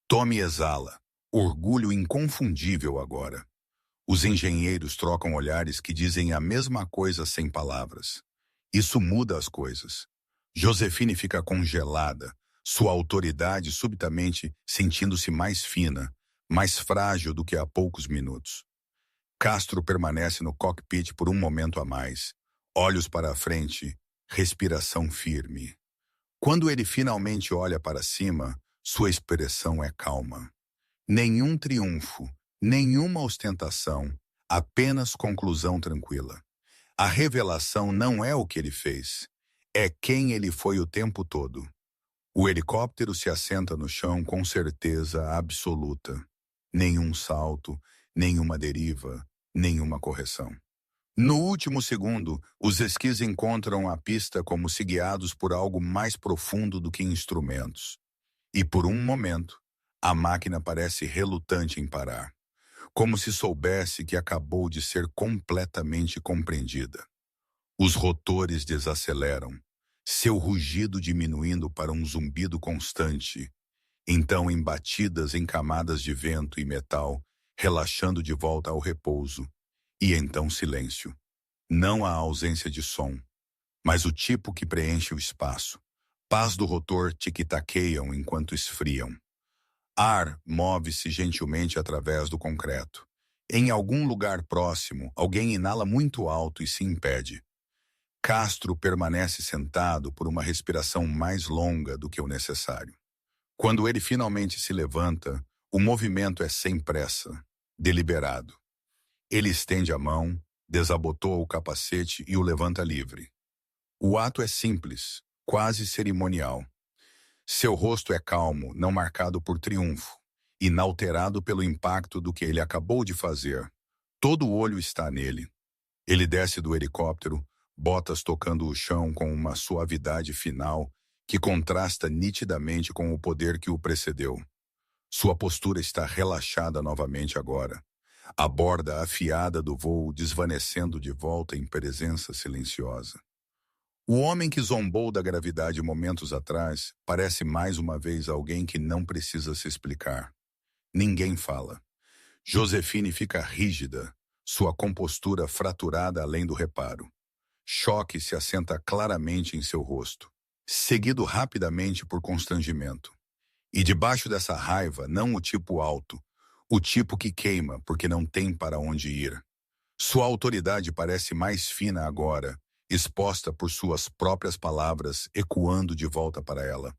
Tommy exala, orgulho inconfundível agora. Os engenheiros trocam olhares que dizem a mesma coisa sem palavras. Isso muda as coisas. Josephine fica congelada, sua autoridade subitamente sentindo-se mais fina, mais frágil do que há poucos minutos. Castro permanece no cockpit por um momento a mais, olhos para a frente, respiração firme. Quando ele finalmente olha para cima, sua expressão é calma. Nenhum triunfo, nenhuma ostentação, apenas conclusão tranquila. A revelação não é o que ele fez, é quem ele foi o tempo todo. O helicóptero se assenta no chão com certeza absoluta. Nenhum salto, nenhuma deriva, nenhuma correção. No último segundo, os esquis encontram a pista como se guiados por algo mais profundo do que instrumentos. E por um momento, a máquina parece relutante em parar, como se soubesse que acabou de ser completamente compreendida. Os rotores desaceleram, seu rugido diminuindo para um zumbido constante, então em batidas em camadas de vento e metal, relaxando de volta ao repouso. E então silêncio. Não a ausência de som, mas o tipo que preenche o espaço. Pás do rotor tic-taqueiam enquanto esfriam. Ar move-se gentilmente através do concreto. Em algum lugar próximo, alguém inala muito alto e se impede. Castro permanece sentado por uma respiração mais longa do que o necessário. Quando ele finalmente se levanta, o movimento é sem pressa, deliberado. Ele estende a mão, desabotoa o capacete e o levanta livre. O ato é simples, quase cerimonial. Seu rosto é calmo, não marcado por triunfo, inalterado pelo impacto do que ele acabou de fazer. Todo o olho está nele. Ele desce do helicóptero, botas tocando o chão com uma suavidade final que contrasta nitidamente com o poder que o precedeu. Sua postura está relaxada novamente agora. A borda afiada do voo desvanecendo de volta em presença silenciosa. O homem que zombou da gravidade momentos atrás parece mais uma vez alguém que não precisa se explicar. Ninguém fala. Josephine fica rígida, sua compostura fraturada além do reparo. Choque se assenta claramente em seu rosto, seguido rapidamente por constrangimento. E debaixo dessa raiva, não o tipo alto, o tipo que queima porque não tem para onde ir. Sua autoridade parece mais fina agora, exposta por suas próprias palavras ecoando de volta para ela.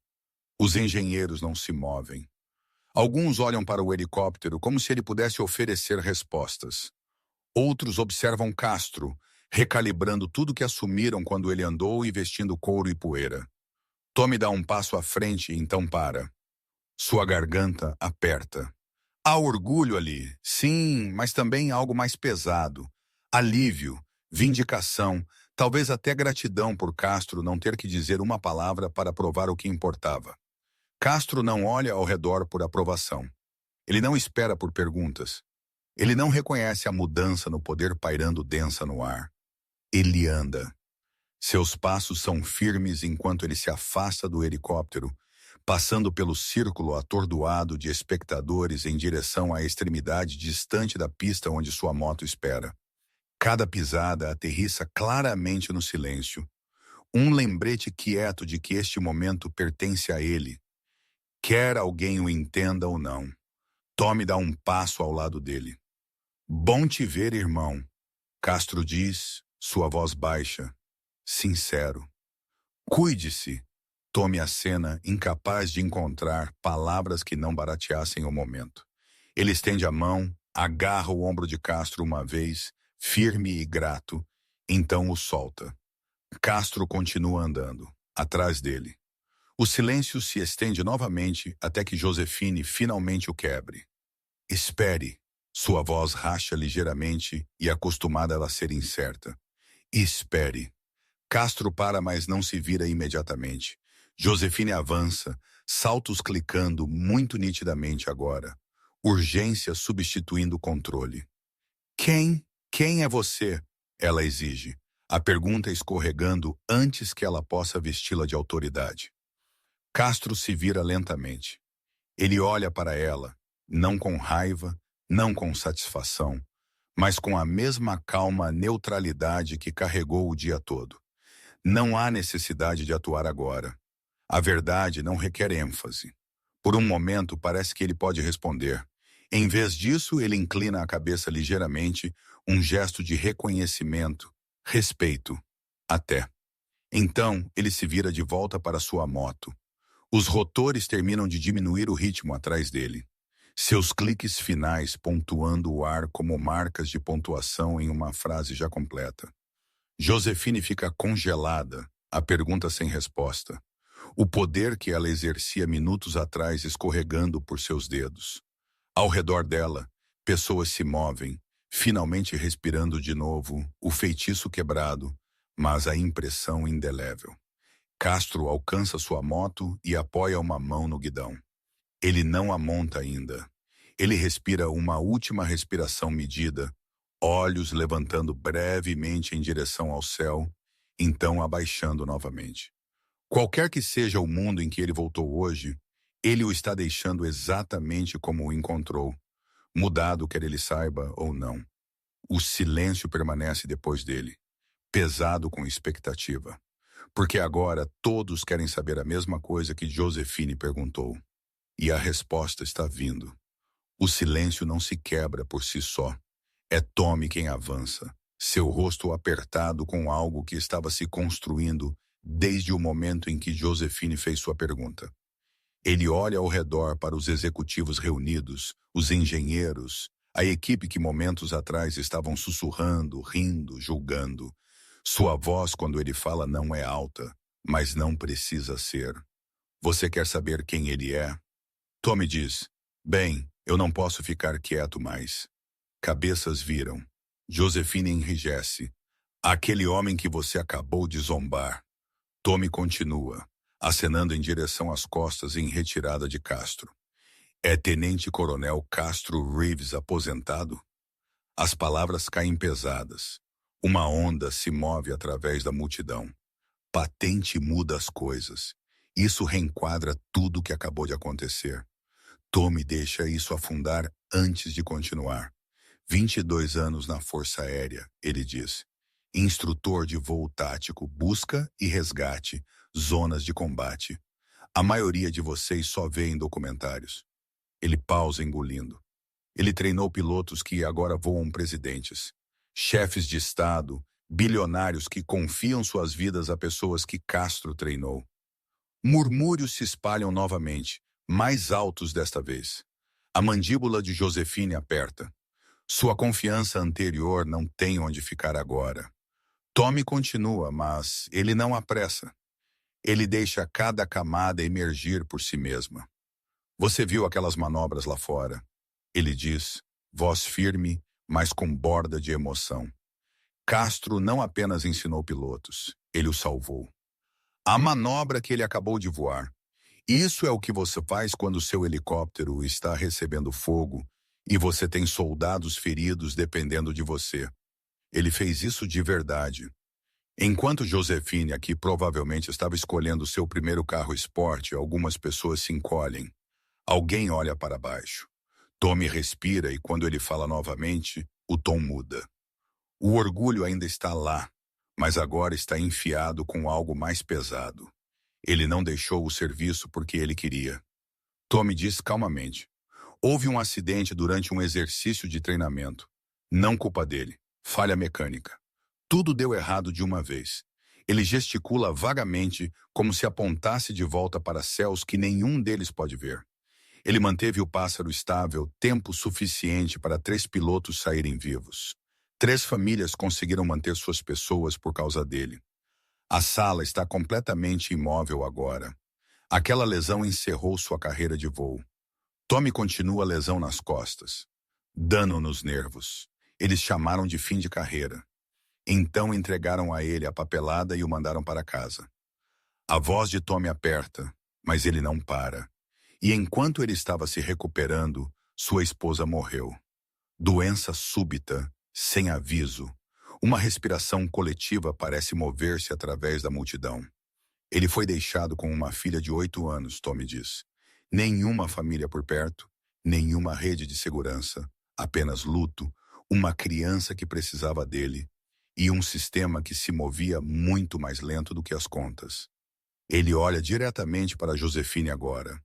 Os engenheiros não se movem. Alguns olham para o helicóptero como se ele pudesse oferecer respostas. Outros observam Castro, recalibrando tudo que assumiram quando ele andou e vestindo couro e poeira. Tommy dá um passo à frente e então para. Sua garganta aperta. Há orgulho ali, sim, mas também algo mais pesado. Alívio, vindicação, talvez até gratidão por Castro não ter que dizer uma palavra para provar o que importava. Castro não olha ao redor por aprovação. Ele não espera por perguntas. Ele não reconhece a mudança no poder pairando densa no ar. Ele anda. Seus passos são firmes enquanto ele se afasta do helicóptero, passando pelo círculo atordoado de espectadores em direção à extremidade distante da pista onde sua moto espera. Cada pisada aterrissa claramente no silêncio. Um lembrete quieto de que este momento pertence a ele. Quer alguém o entenda ou não. Tommy dá um passo ao lado dele. Bom te ver, irmão. Castro diz, sua voz baixa, sincero. Cuide-se. Tome a cena, incapaz de encontrar palavras que não barateassem o momento. Ele estende a mão, agarra o ombro de Castro uma vez, firme e grato, então o solta. Castro continua andando, atrás dele. O silêncio se estende novamente até que Josefine finalmente o quebre. Espere. Sua voz racha ligeiramente e acostumada a ela ser incerta. Espere. Castro para, mas não se vira imediatamente. Josefine avança, saltos clicando muito nitidamente agora. Urgência substituindo controle. Quem é você? Ela exige. A pergunta escorregando antes que ela possa vesti-la de autoridade. Castro se vira lentamente. Ele olha para ela, não com raiva, não com satisfação, mas com a mesma calma neutralidade que carregou o dia todo. Não há necessidade de atuar agora. A verdade não requer ênfase. Por um momento parece que ele pode responder. Em vez disso, ele inclina a cabeça ligeiramente, um gesto de reconhecimento, respeito, até. Então, ele se vira de volta para sua moto. Os rotores terminam de diminuir o ritmo atrás dele. Seus cliques finais pontuando o ar como marcas de pontuação em uma frase já completa. Josefine fica congelada, a pergunta sem resposta. O poder que ela exercia minutos atrás escorregando por seus dedos. Ao redor dela, pessoas se movem, finalmente respirando de novo, o feitiço quebrado, mas a impressão indelével. Castro alcança sua moto e apoia uma mão no guidão. Ele não a monta ainda. Ele respira uma última respiração medida, olhos levantando brevemente em direção ao céu, então abaixando novamente. Qualquer que seja o mundo em que ele voltou hoje, ele o está deixando exatamente como o encontrou, mudado quer ele saiba ou não. O silêncio permanece depois dele, pesado com expectativa. Porque agora todos querem saber a mesma coisa que Josefine perguntou. E a resposta está vindo. O silêncio não se quebra por si só. É Tommy quem avança, seu rosto apertado com algo que estava se construindo desde o momento em que Josefine fez sua pergunta. Ele olha ao redor para os executivos reunidos, os engenheiros, a equipe que momentos atrás estavam sussurrando, rindo, julgando. Sua voz, quando ele fala, não é alta, mas não precisa ser. Você quer saber quem ele é? Tommy diz, bem, eu não posso ficar quieto mais. Cabeças viram. Josefine enrijece. Aquele homem que você acabou de zombar. Tommy continua, acenando em direção às costas em retirada de Castro. É Tenente-Coronel Castro Reeves aposentado? As palavras caem pesadas. Uma onda se move através da multidão. Patente muda as coisas. Isso reenquadra tudo o que acabou de acontecer. Tommy deixa isso afundar antes de continuar. 22 anos na Força Aérea, ele diz. Instrutor de voo tático, busca e resgate, zonas de combate. A maioria de vocês só vê em documentários. Ele pausa engolindo. Ele treinou pilotos que agora voam presidentes. Chefes de Estado, bilionários que confiam suas vidas a pessoas que Castro treinou. Murmúrios se espalham novamente, mais altos desta vez. A mandíbula de Josefine aperta. Sua confiança anterior não tem onde ficar agora. Tommy continua, mas ele não apressa. Ele deixa cada camada emergir por si mesma. Você viu aquelas manobras lá fora? Ele diz, voz firme, mas com borda de emoção. Castro não apenas ensinou pilotos, ele o salvou. A manobra que ele acabou de voar. Isso é o que você faz quando seu helicóptero está recebendo fogo e você tem soldados feridos dependendo de você. Ele fez isso de verdade. Enquanto Josefine aqui provavelmente estava escolhendo seu primeiro carro esporte, algumas pessoas se encolhem. Alguém olha para baixo. Tommy respira e quando ele fala novamente, o tom muda. O orgulho ainda está lá, mas agora está enfiado com algo mais pesado. Ele não deixou o serviço porque ele queria. Tommy diz calmamente. Houve um acidente durante um exercício de treinamento. Não culpa dele. Falha mecânica. Tudo deu errado de uma vez. Ele gesticula vagamente, como se apontasse de volta para céus que nenhum deles pode ver. Ele manteve o pássaro estável tempo suficiente para 3 pilotos saírem vivos. 3 famílias conseguiram manter suas pessoas por causa dele. A sala está completamente imóvel agora. Aquela lesão encerrou sua carreira de voo. Tommy continua a lesão nas costas. Dano nos nervos. Eles chamaram de fim de carreira. Então entregaram a ele a papelada e o mandaram para casa. A voz de Tommy aperta, mas ele não para. E enquanto ele estava se recuperando, sua esposa morreu. Doença súbita, sem aviso. Uma respiração coletiva parece mover-se através da multidão. Ele foi deixado com uma filha de 8 anos, Tommy diz. Nenhuma família por perto, nenhuma rede de segurança, apenas luto, uma criança que precisava dele e um sistema que se movia muito mais lento do que as contas. Ele olha diretamente para Josefine agora.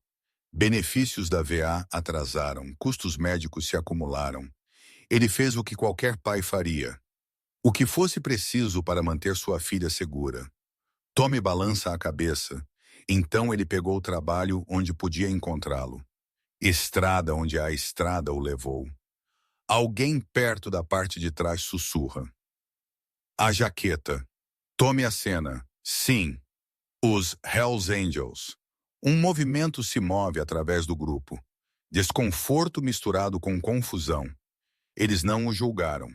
Benefícios da VA atrasaram, custos médicos se acumularam. Ele fez o que qualquer pai faria. O que fosse preciso para manter sua filha segura. Tommy balança a cabeça. Então ele pegou o trabalho onde podia encontrá-lo. Estrada onde a estrada o levou. Alguém perto da parte de trás sussurra. A jaqueta. Tommy acena. Sim. Os Hells Angels. Um movimento se move através do grupo. Desconforto misturado com confusão. Eles não o julgaram.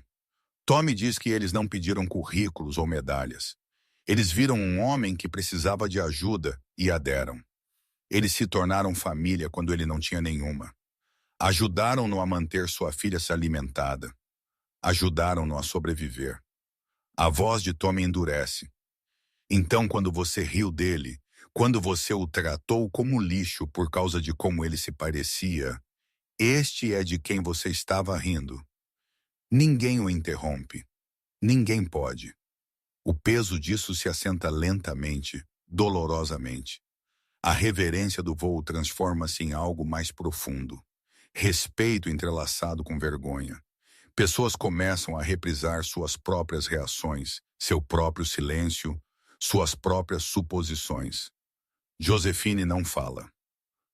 Tommy diz que eles não pediram currículos ou medalhas. Eles viram um homem que precisava de ajuda e a deram. Eles se tornaram família quando ele não tinha nenhuma. Ajudaram-no a manter sua filha se alimentada. Ajudaram-no a sobreviver. A voz de Tommy endurece. Então, quando você riu dele, quando você o tratou como lixo por causa de como ele se parecia, este é de quem você estava rindo. Ninguém o interrompe. Ninguém pode. O peso disso se assenta lentamente, dolorosamente. A reverência do voo transforma-se em algo mais profundo. Respeito entrelaçado com vergonha. Pessoas começam a reprisar suas próprias reações, seu próprio silêncio, suas próprias suposições. Josefine não fala.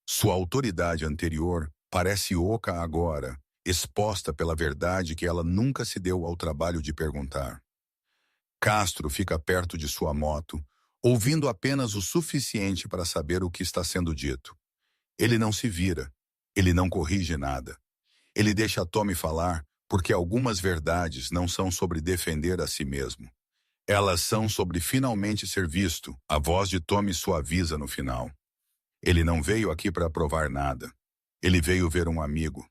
Sua autoridade anterior parece oca agora, exposta pela verdade que ela nunca se deu ao trabalho de perguntar. Castro fica perto de sua moto, ouvindo apenas o suficiente para saber o que está sendo dito. Ele não se vira, ele não corrige nada. Ele deixa Tommy falar porque algumas verdades não são sobre defender a si mesmo. Elas são sobre finalmente ser visto, a voz de Tommy suaviza no final. Ele não veio aqui para provar nada. Ele veio ver um amigo.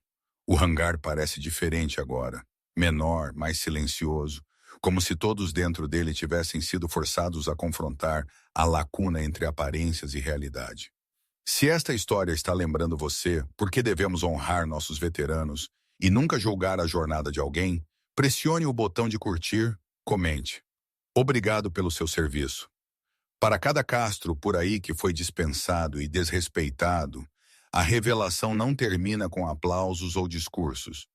O hangar parece diferente agora, menor, mais silencioso, como se todos dentro dele tivessem sido forçados a confrontar a lacuna entre aparências e realidade. Se esta história está lembrando você por que devemos honrar nossos veteranos e nunca julgar a jornada de alguém, pressione o botão de curtir, comente. Obrigado pelo seu serviço. Para cada Castro por aí que foi dispensado e desrespeitado, a revelação não termina com aplausos ou discursos.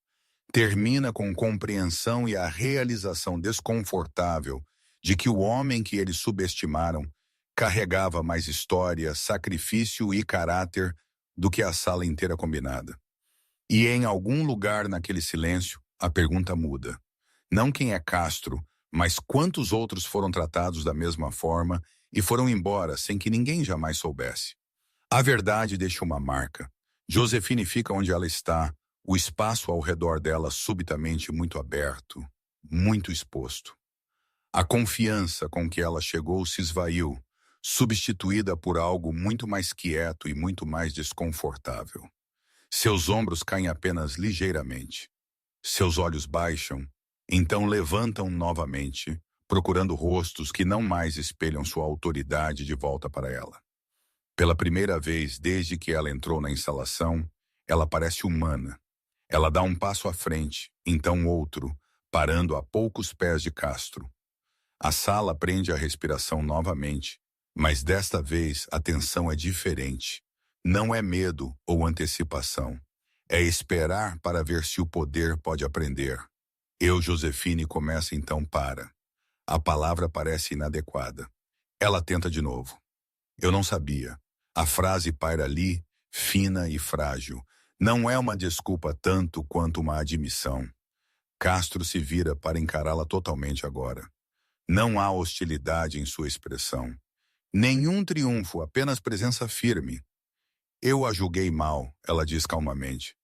Termina com compreensão e a realização desconfortável de que o homem que eles subestimaram carregava mais história, sacrifício e caráter do que a sala inteira combinada. E em algum lugar naquele silêncio, a pergunta muda. Não quem é Castro, mas quantos outros foram tratados da mesma forma e foram embora sem que ninguém jamais soubesse. A verdade deixa uma marca. Josefine fica onde ela está, o espaço ao redor dela subitamente muito aberto, muito exposto. A confiança com que ela chegou se esvaiu, substituída por algo muito mais quieto e muito mais desconfortável. Seus ombros caem apenas ligeiramente. Seus olhos baixam, então levantam novamente, procurando rostos que não mais espelham sua autoridade de volta para ela. Pela primeira vez desde que ela entrou na instalação, ela parece humana. Ela dá um passo à frente, então outro, parando a poucos pés de Castro. A sala prende a respiração novamente, mas desta vez a tensão é diferente. Não é medo ou antecipação. É esperar para ver se o poder pode aprender. Josefine, começa então para. A palavra parece inadequada. Ela tenta de novo. Eu não sabia. A frase paira ali, fina e frágil. Não é uma desculpa tanto quanto uma admissão. Castro se vira para encará-la totalmente agora. Não há hostilidade em sua expressão. Nenhum triunfo, apenas presença firme. Eu a julguei mal, ela diz calmamente.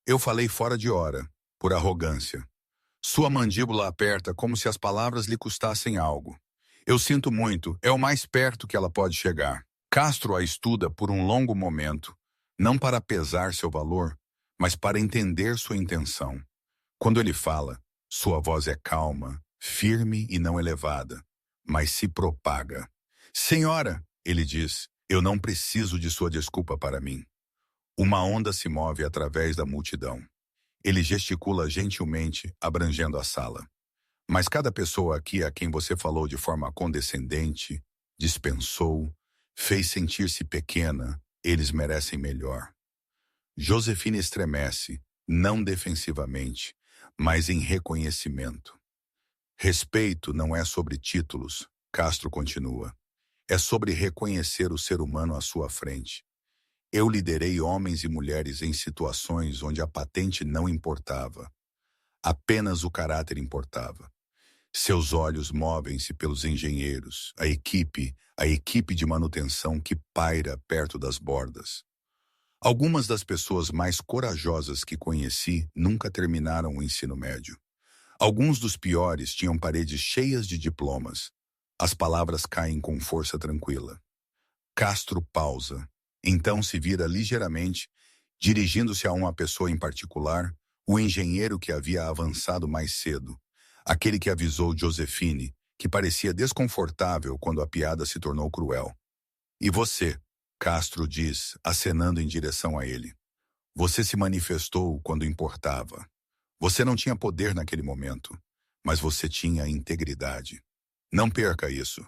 Eu falei fora de hora, por arrogância. Sua mandíbula aperta como se as palavras lhe custassem algo. Eu sinto muito, é o mais perto que ela pode chegar. Castro a estuda por um longo momento, não para pesar seu valor, mas para entender sua intenção. Quando ele fala, sua voz é calma, firme e não elevada, mas se propaga. Senhora, ele diz, eu não preciso de sua desculpa para mim. Uma onda se move através da multidão. Ele gesticula gentilmente, abrangendo a sala. Mas cada pessoa aqui a quem você falou de forma condescendente, dispensou, fez sentir-se pequena, eles merecem melhor. Josefine estremece, não defensivamente, mas em reconhecimento. Respeito não é sobre títulos, Castro continua. É sobre reconhecer o ser humano à sua frente. Eu liderei homens e mulheres em situações onde a patente não importava. Apenas o caráter importava. Seus olhos movem-se pelos engenheiros, a equipe de manutenção que paira perto das bordas. Algumas das pessoas mais corajosas que conheci nunca terminaram o ensino médio. Alguns dos piores tinham paredes cheias de diplomas. As palavras caem com força tranquila. Castro pausa, então se vira ligeiramente, dirigindo-se a uma pessoa em particular, o engenheiro que havia avançado mais cedo, aquele que avisou Josefine, que parecia desconfortável quando a piada se tornou cruel. E você, Castro diz, acenando em direção a ele. Você se manifestou quando importava. Você não tinha poder naquele momento, mas você tinha integridade. Não perca isso.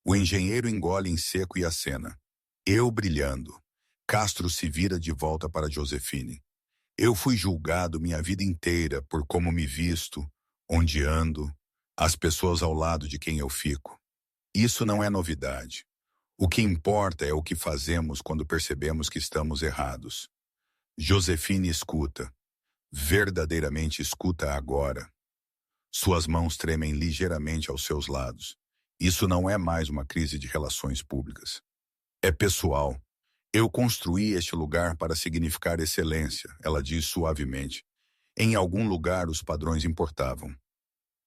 O engenheiro engole em seco e acena. Eu brilhando. Castro se vira de volta para Josefine. Eu fui julgado minha vida inteira por como me visto, onde ando, as pessoas ao lado de quem eu fico. Isso não é novidade. O que importa é o que fazemos quando percebemos que estamos errados. Josefine escuta. Verdadeiramente escuta agora. Suas mãos tremem ligeiramente aos seus lados. Isso não é mais uma crise de relações públicas. É pessoal. Eu construí este lugar para significar excelência, ela diz suavemente. Em algum lugar os padrões importavam.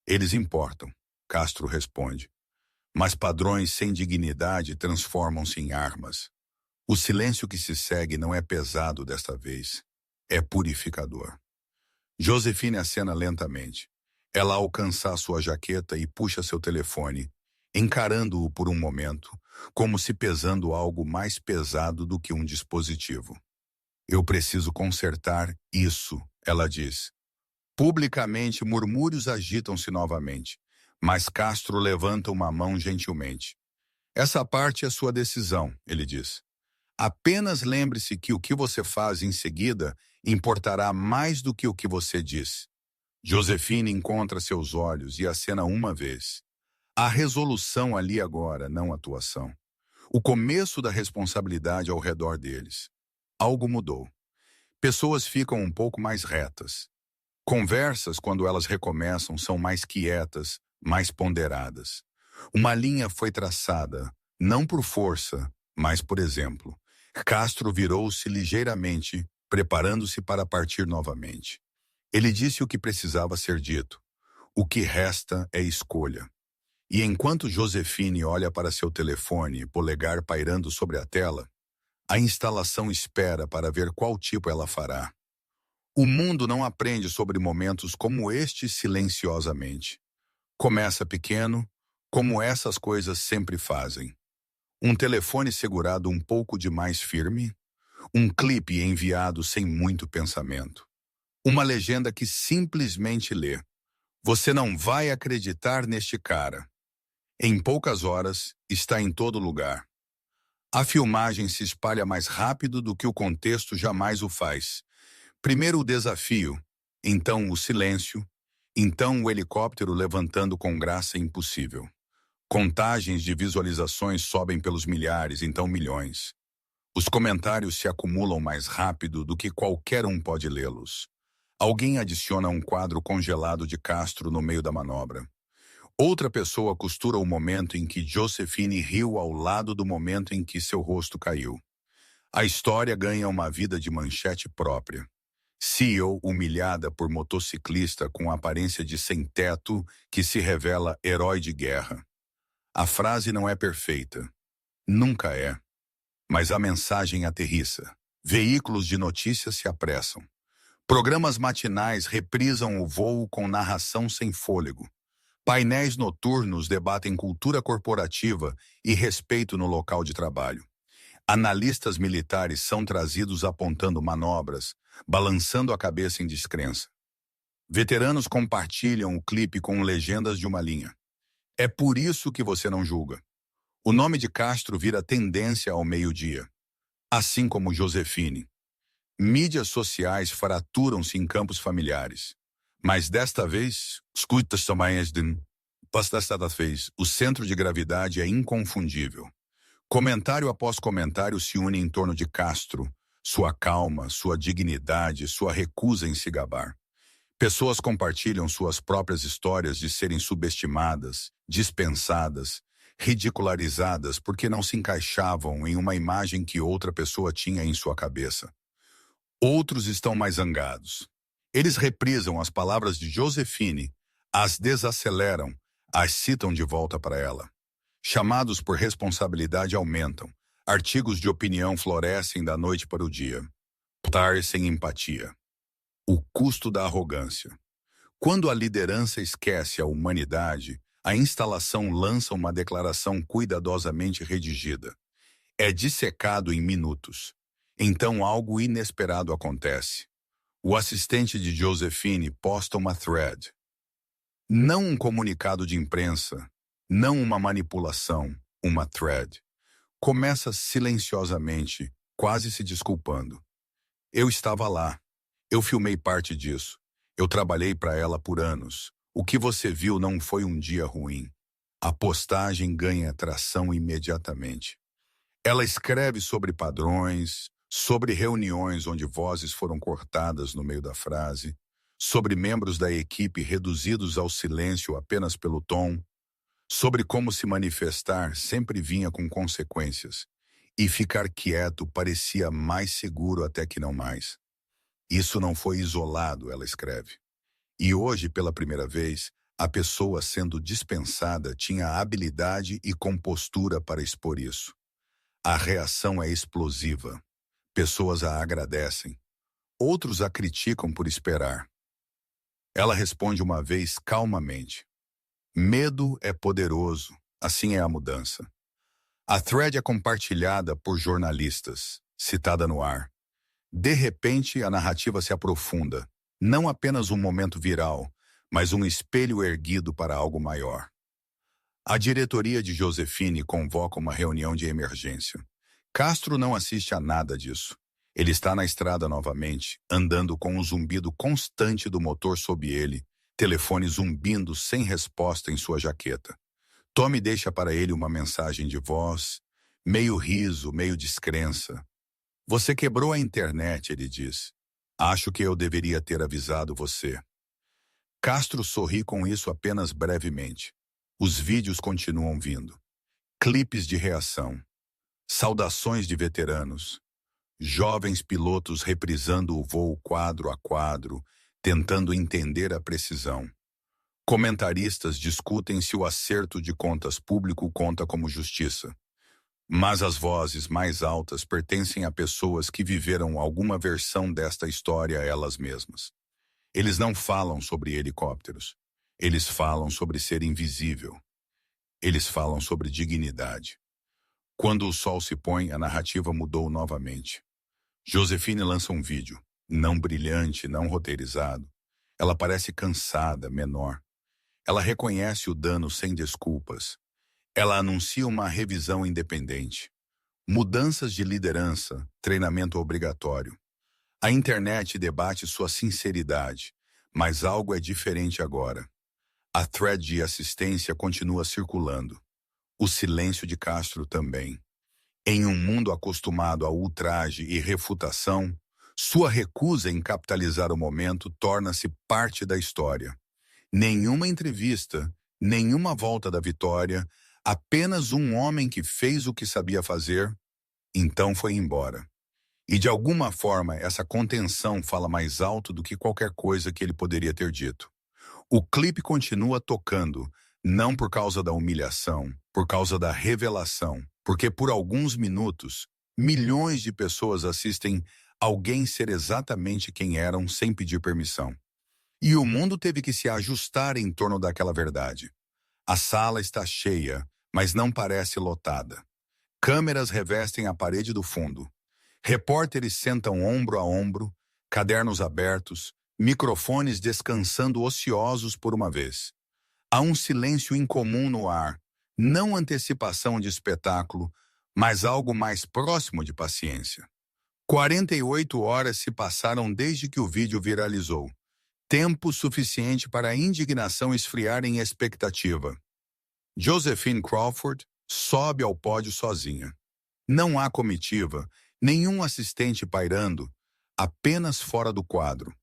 Eles importam, Castro responde. Mas padrões sem dignidade transformam-se em armas. O silêncio que se segue não é pesado desta vez. É purificador. Josefine acena lentamente. Ela alcança sua jaqueta e puxa seu telefone, encarando-o por um momento, como se pesando algo mais pesado do que um dispositivo. Eu preciso consertar isso, ela diz. Publicamente, murmúrios agitam-se novamente, mas Castro levanta uma mão gentilmente. Essa parte é sua decisão, ele diz. Apenas lembre-se que o que você faz em seguida importará mais do que o que você diz. Josefine encontra seus olhos e acena uma vez. Há resolução ali agora, não atuação. O começo da responsabilidade ao redor deles. Algo mudou. Pessoas ficam um pouco mais retas. Conversas, quando elas recomeçam, são mais quietas, mais ponderadas. Uma linha foi traçada, não por força, mas por exemplo. Castro virou-se ligeiramente, preparando-se para partir novamente. Ele disse o que precisava ser dito. O que resta é escolha. E enquanto Josefine olha para seu telefone, polegar pairando sobre a tela, a instalação espera para ver qual tipo ela fará. O mundo não aprende sobre momentos como este silenciosamente. Começa pequeno, como essas coisas sempre fazem. Um telefone segurado um pouco demais firme, um clipe enviado sem muito pensamento. Uma legenda que simplesmente lê: "Você não vai acreditar neste cara." Em poucas horas, está em todo lugar. A filmagem se espalha mais rápido do que o contexto jamais o faz. Primeiro o desafio, então o silêncio, então o helicóptero levantando com graça impossível. Contagens de visualizações sobem pelos milhares, então milhões. Os comentários se acumulam mais rápido do que qualquer um pode lê-los. Alguém adiciona um quadro congelado de Castro no meio da manobra. Outra pessoa costura o momento em que Josefine riu ao lado do momento em que seu rosto caiu. A história ganha uma vida de manchete própria. CEO humilhada por motociclista com aparência de sem-teto que se revela herói de guerra. A frase não é perfeita. Nunca é. Mas a mensagem aterrissa. Veículos de notícias se apressam. Programas matinais reprisam o voo com narração sem fôlego. Painéis noturnos debatem cultura corporativa e respeito no local de trabalho. Analistas militares são trazidos apontando manobras, balançando a cabeça em descrença. Veteranos compartilham o clipe com legendas de uma linha. É por isso que você não julga. O nome de Castro vira tendência ao meio-dia. Assim como Josefine. Mídias sociais fraturam-se em campos familiares. Mas desta vez, o centro de gravidade é inconfundível. Comentário após comentário se une em torno de Castro, sua calma, sua dignidade, sua recusa em se gabar. Pessoas compartilham suas próprias histórias de serem subestimadas, dispensadas, ridicularizadas porque não se encaixavam em uma imagem que outra pessoa tinha em sua cabeça. Outros estão mais zangados. Eles reprisam as palavras de Josefine, as desaceleram, as citam de volta para ela. Chamados por responsabilidade aumentam. Artigos de opinião florescem da noite para o dia. Tar sem empatia. O custo da arrogância. Quando a liderança esquece a humanidade, a instalação lança uma declaração cuidadosamente redigida. É dissecado em minutos. Então algo inesperado acontece. O assistente de Josefine posta uma thread. Não um comunicado de imprensa, não uma manipulação, uma thread. Começa silenciosamente, quase se desculpando. Eu estava lá. Eu filmei parte disso. Eu trabalhei para ela por anos. O que você viu não foi um dia ruim. A postagem ganha atração imediatamente. Ela escreve sobre padrões, sobre reuniões onde vozes foram cortadas no meio da frase, sobre membros da equipe reduzidos ao silêncio apenas pelo tom, sobre como se manifestar sempre vinha com consequências, e ficar quieto parecia mais seguro até que não mais. Isso não foi isolado, ela escreve. E hoje, pela primeira vez, a pessoa sendo dispensada tinha habilidade e compostura para expor isso. A reação é explosiva. Pessoas a agradecem. Outros a criticam por esperar. Ela responde uma vez calmamente. Medo é poderoso, assim é a mudança. A thread é compartilhada por jornalistas, citada no ar. De repente, a narrativa se aprofunda. Não apenas um momento viral, mas um espelho erguido para algo maior. A diretoria de Josefine convoca uma reunião de emergência. Castro não assiste a nada disso. Ele está na estrada novamente, andando com um zumbido constante do motor sob ele, telefone zumbindo sem resposta em sua jaqueta. Tommy deixa para ele uma mensagem de voz, meio riso, meio descrença. Você quebrou a internet, ele diz. Acho que eu deveria ter avisado você. Castro sorri com isso apenas brevemente. Os vídeos continuam vindo. Clipes de reação. Saudações de veteranos. Jovens pilotos reprisando o voo quadro a quadro, tentando entender a precisão. Comentaristas discutem se o acerto de contas público conta como justiça. Mas as vozes mais altas pertencem a pessoas que viveram alguma versão desta história elas mesmas. Eles não falam sobre helicópteros. Eles falam sobre ser invisível. Eles falam sobre dignidade. Quando o sol se põe, a narrativa mudou novamente. Josefine lança um vídeo, não brilhante, não roteirizado. Ela parece cansada, menor. Ela reconhece o dano sem desculpas. Ela anuncia uma revisão independente. Mudanças de liderança, treinamento obrigatório. A internet debate sua sinceridade, mas algo é diferente agora. A thread de assistência continua circulando. O silêncio de Castro também. Em um mundo acostumado a ultraje e refutação, sua recusa em capitalizar o momento torna-se parte da história. Nenhuma entrevista, nenhuma volta da vitória, apenas um homem que fez o que sabia fazer, então foi embora. E de alguma forma essa contenção fala mais alto do que qualquer coisa que ele poderia ter dito. O clipe continua tocando, não por causa da humilhação, por causa da revelação, porque por alguns minutos, milhões de pessoas assistem alguém ser exatamente quem eram sem pedir permissão. E o mundo teve que se ajustar em torno daquela verdade. A sala está cheia, mas não parece lotada. Câmeras revestem a parede do fundo. Repórteres sentam ombro a ombro, cadernos abertos, microfones descansando ociosos por uma vez. Há um silêncio incomum no ar, não antecipação de espetáculo, mas algo mais próximo de paciência. 48 horas se passaram desde que o vídeo viralizou. Tempo suficiente para a indignação esfriar em expectativa. Josephine Crawford sobe ao pódio sozinha. Não há comitiva, nenhum assistente pairando, apenas fora do quadro.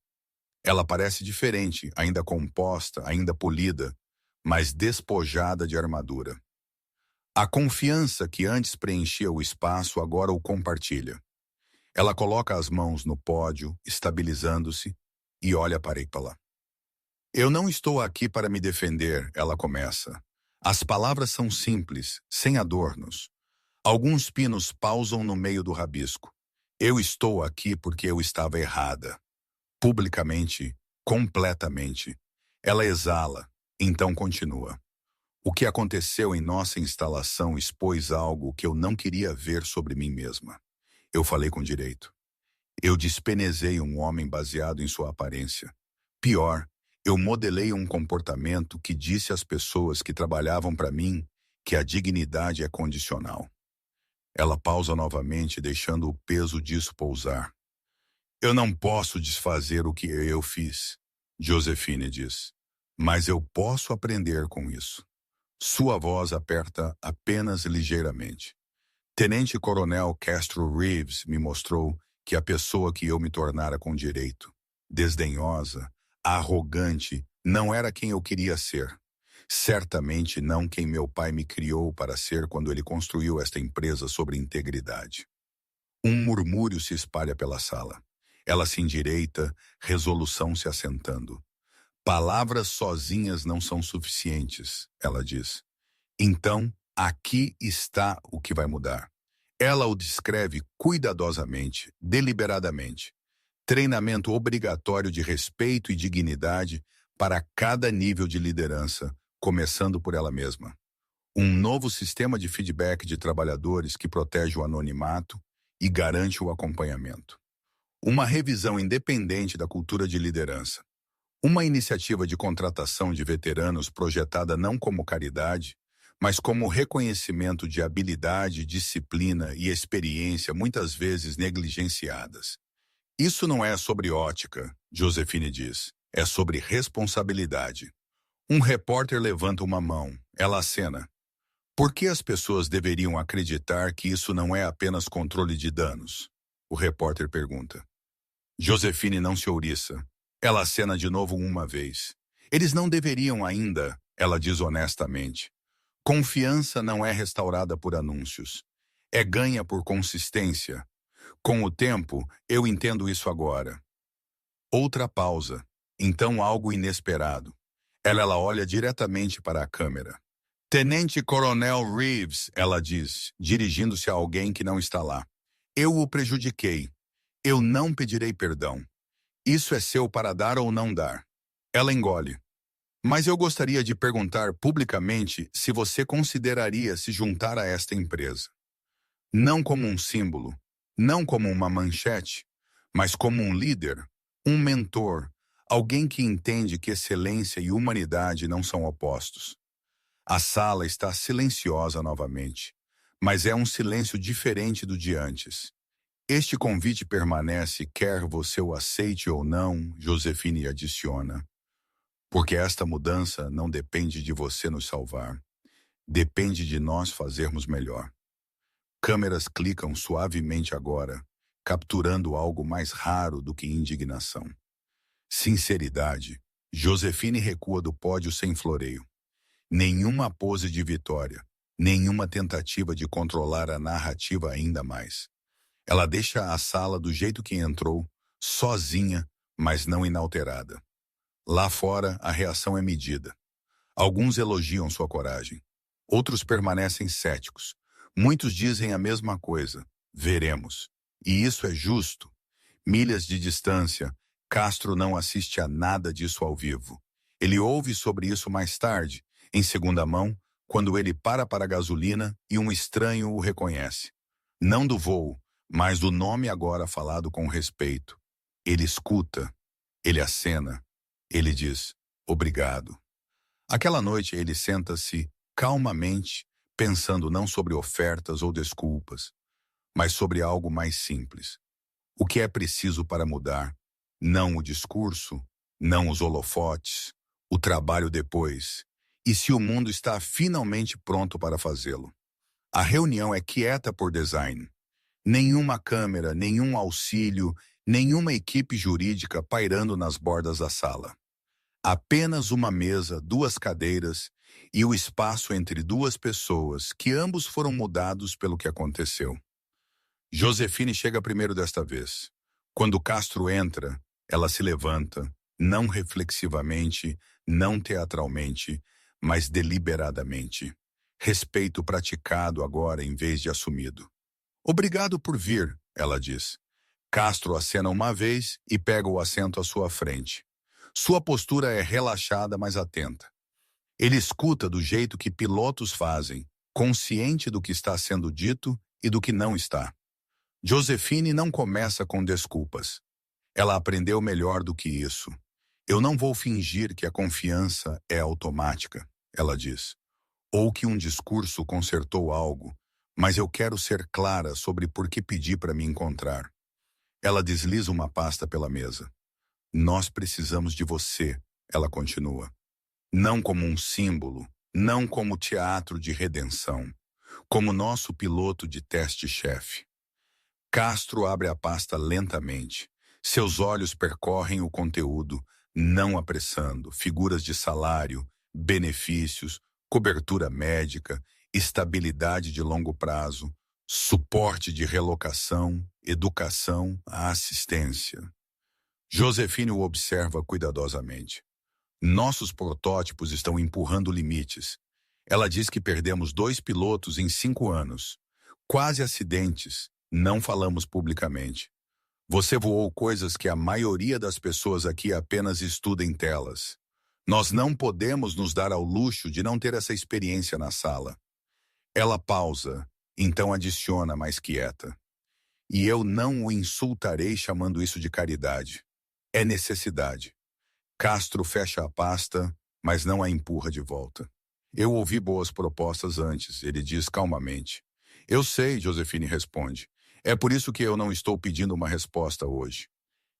Ela parece diferente, ainda composta, ainda polida, mas despojada de armadura. A confiança que antes preenchia o espaço agora o compartilha. Ela coloca as mãos no pódio, estabilizando-se, e olha para Ipala. Eu não estou aqui para me defender, ela começa. As palavras são simples, sem adornos. Alguns pinos pausam no meio do rabisco. Eu estou aqui porque eu estava errada. Publicamente, completamente. Ela exala, então continua. O que aconteceu em nossa instalação expôs algo que eu não queria ver sobre mim mesma. Eu falei com direito. Eu despenezei um homem baseado em sua aparência. Pior, eu modelei um comportamento que disse às pessoas que trabalhavam para mim que a dignidade é condicional. Ela pausa novamente, deixando o peso disso pousar. Eu não posso desfazer o que eu fiz, Josefine diz, mas eu posso aprender com isso. Sua voz aperta apenas ligeiramente. Tenente-Coronel Castro Reeves me mostrou que a pessoa que eu me tornara com direito, desdenhosa, arrogante, não era quem eu queria ser. Certamente não quem meu pai me criou para ser quando ele construiu esta empresa sobre integridade. Um murmúrio se espalha pela sala. Ela se endireita, resolução se assentando. Palavras sozinhas não são suficientes, ela diz. Então, aqui está o que vai mudar. Ela o descreve cuidadosamente, deliberadamente. Treinamento obrigatório de respeito e dignidade para cada nível de liderança, começando por ela mesma. Um novo sistema de feedback de trabalhadores que protege o anonimato e garante o acompanhamento. Uma revisão independente da cultura de liderança. Uma iniciativa de contratação de veteranos projetada não como caridade, mas como reconhecimento de habilidade, disciplina e experiência muitas vezes negligenciadas. Isso não é sobre ótica, Josefine diz, é sobre responsabilidade. Um repórter levanta uma mão, ela acena. Por que as pessoas deveriam acreditar que isso não é apenas controle de danos? O repórter pergunta. Josefine não se ouriça. Ela acena de novo uma vez. Eles não deveriam ainda, ela diz honestamente. Confiança não é restaurada por anúncios. É ganha por consistência. Com o tempo, eu entendo isso agora. Outra pausa. Então algo inesperado. Ela olha diretamente para a câmera. Tenente Coronel Reeves, ela diz, dirigindo-se a alguém que não está lá. Eu o prejudiquei. Eu não pedirei perdão. Isso é seu para dar ou não dar. Ela engole. Mas eu gostaria de perguntar publicamente se você consideraria se juntar a esta empresa. Não como um símbolo, não como uma manchete, mas como um líder, um mentor, alguém que entende que excelência e humanidade não são opostos. A sala está silenciosa novamente, mas é um silêncio diferente do de antes. Este convite permanece, quer você o aceite ou não, Josefine adiciona. Porque esta mudança não depende de você nos salvar. Depende de nós fazermos melhor. Câmeras clicam suavemente agora, capturando algo mais raro do que indignação. Sinceridade. Josefine recua do pódio sem floreio. Nenhuma pose de vitória, nenhuma tentativa de controlar a narrativa ainda mais. Ela deixa a sala do jeito que entrou, sozinha, mas não inalterada. Lá fora, a reação é medida. Alguns elogiam sua coragem. Outros permanecem céticos. Muitos dizem a mesma coisa. Veremos. E isso é justo. Milhas de distância, Castro não assiste a nada disso ao vivo. Ele ouve sobre isso mais tarde, em segunda mão, quando ele para a gasolina e um estranho o reconhece. Não do voo, mas do nome agora falado com respeito. Ele escuta. Ele acena. Ele diz, obrigado. Aquela noite ele senta-se calmamente, pensando não sobre ofertas ou desculpas, mas sobre algo mais simples. O que é preciso para mudar? Não o discurso, não os holofotes, o trabalho depois. E se o mundo está finalmente pronto para fazê-lo? A reunião é quieta por design. Nenhuma câmera, nenhum auxílio, nenhuma equipe jurídica pairando nas bordas da sala. Apenas uma mesa, duas cadeiras e o espaço entre duas pessoas, que ambos foram mudados pelo que aconteceu. Josefine chega primeiro desta vez. Quando Castro entra, ela se levanta, não reflexivamente, não teatralmente, mas deliberadamente. Respeito praticado agora em vez de assumido. Obrigado por vir, ela diz. Castro acena uma vez e pega o assento à sua frente. Sua postura é relaxada, mas atenta. Ele escuta do jeito que pilotos fazem, consciente do que está sendo dito e do que não está. Josefine não começa com desculpas. Ela aprendeu melhor do que isso. Eu não vou fingir que a confiança é automática, ela diz. Ou que um discurso consertou algo, mas eu quero ser clara sobre por que pedi para me encontrar. Ela desliza uma pasta pela mesa. Nós precisamos de você, ela continua. Não como um símbolo, não como teatro de redenção, como nosso piloto de teste-chefe. Castro abre a pasta lentamente. Seus olhos percorrem o conteúdo, não apressando, figuras de salário, benefícios, cobertura médica, estabilidade de longo prazo, suporte de relocação, educação, assistência. Josefine o observa cuidadosamente. Nossos protótipos estão empurrando limites. Ela diz que perdemos 2 pilotos em 5 anos. Quase acidentes, não falamos publicamente. Você voou coisas que a maioria das pessoas aqui apenas estuda em telas. Nós não podemos nos dar ao luxo de não ter essa experiência na sala. Ela pausa, então adiciona mais quieta. E eu não o insultarei chamando isso de caridade. É necessidade. Castro fecha a pasta, mas não a empurra de volta. Eu ouvi boas propostas antes, ele diz calmamente. Eu sei, Josefine responde. É por isso que eu não estou pedindo uma resposta hoje.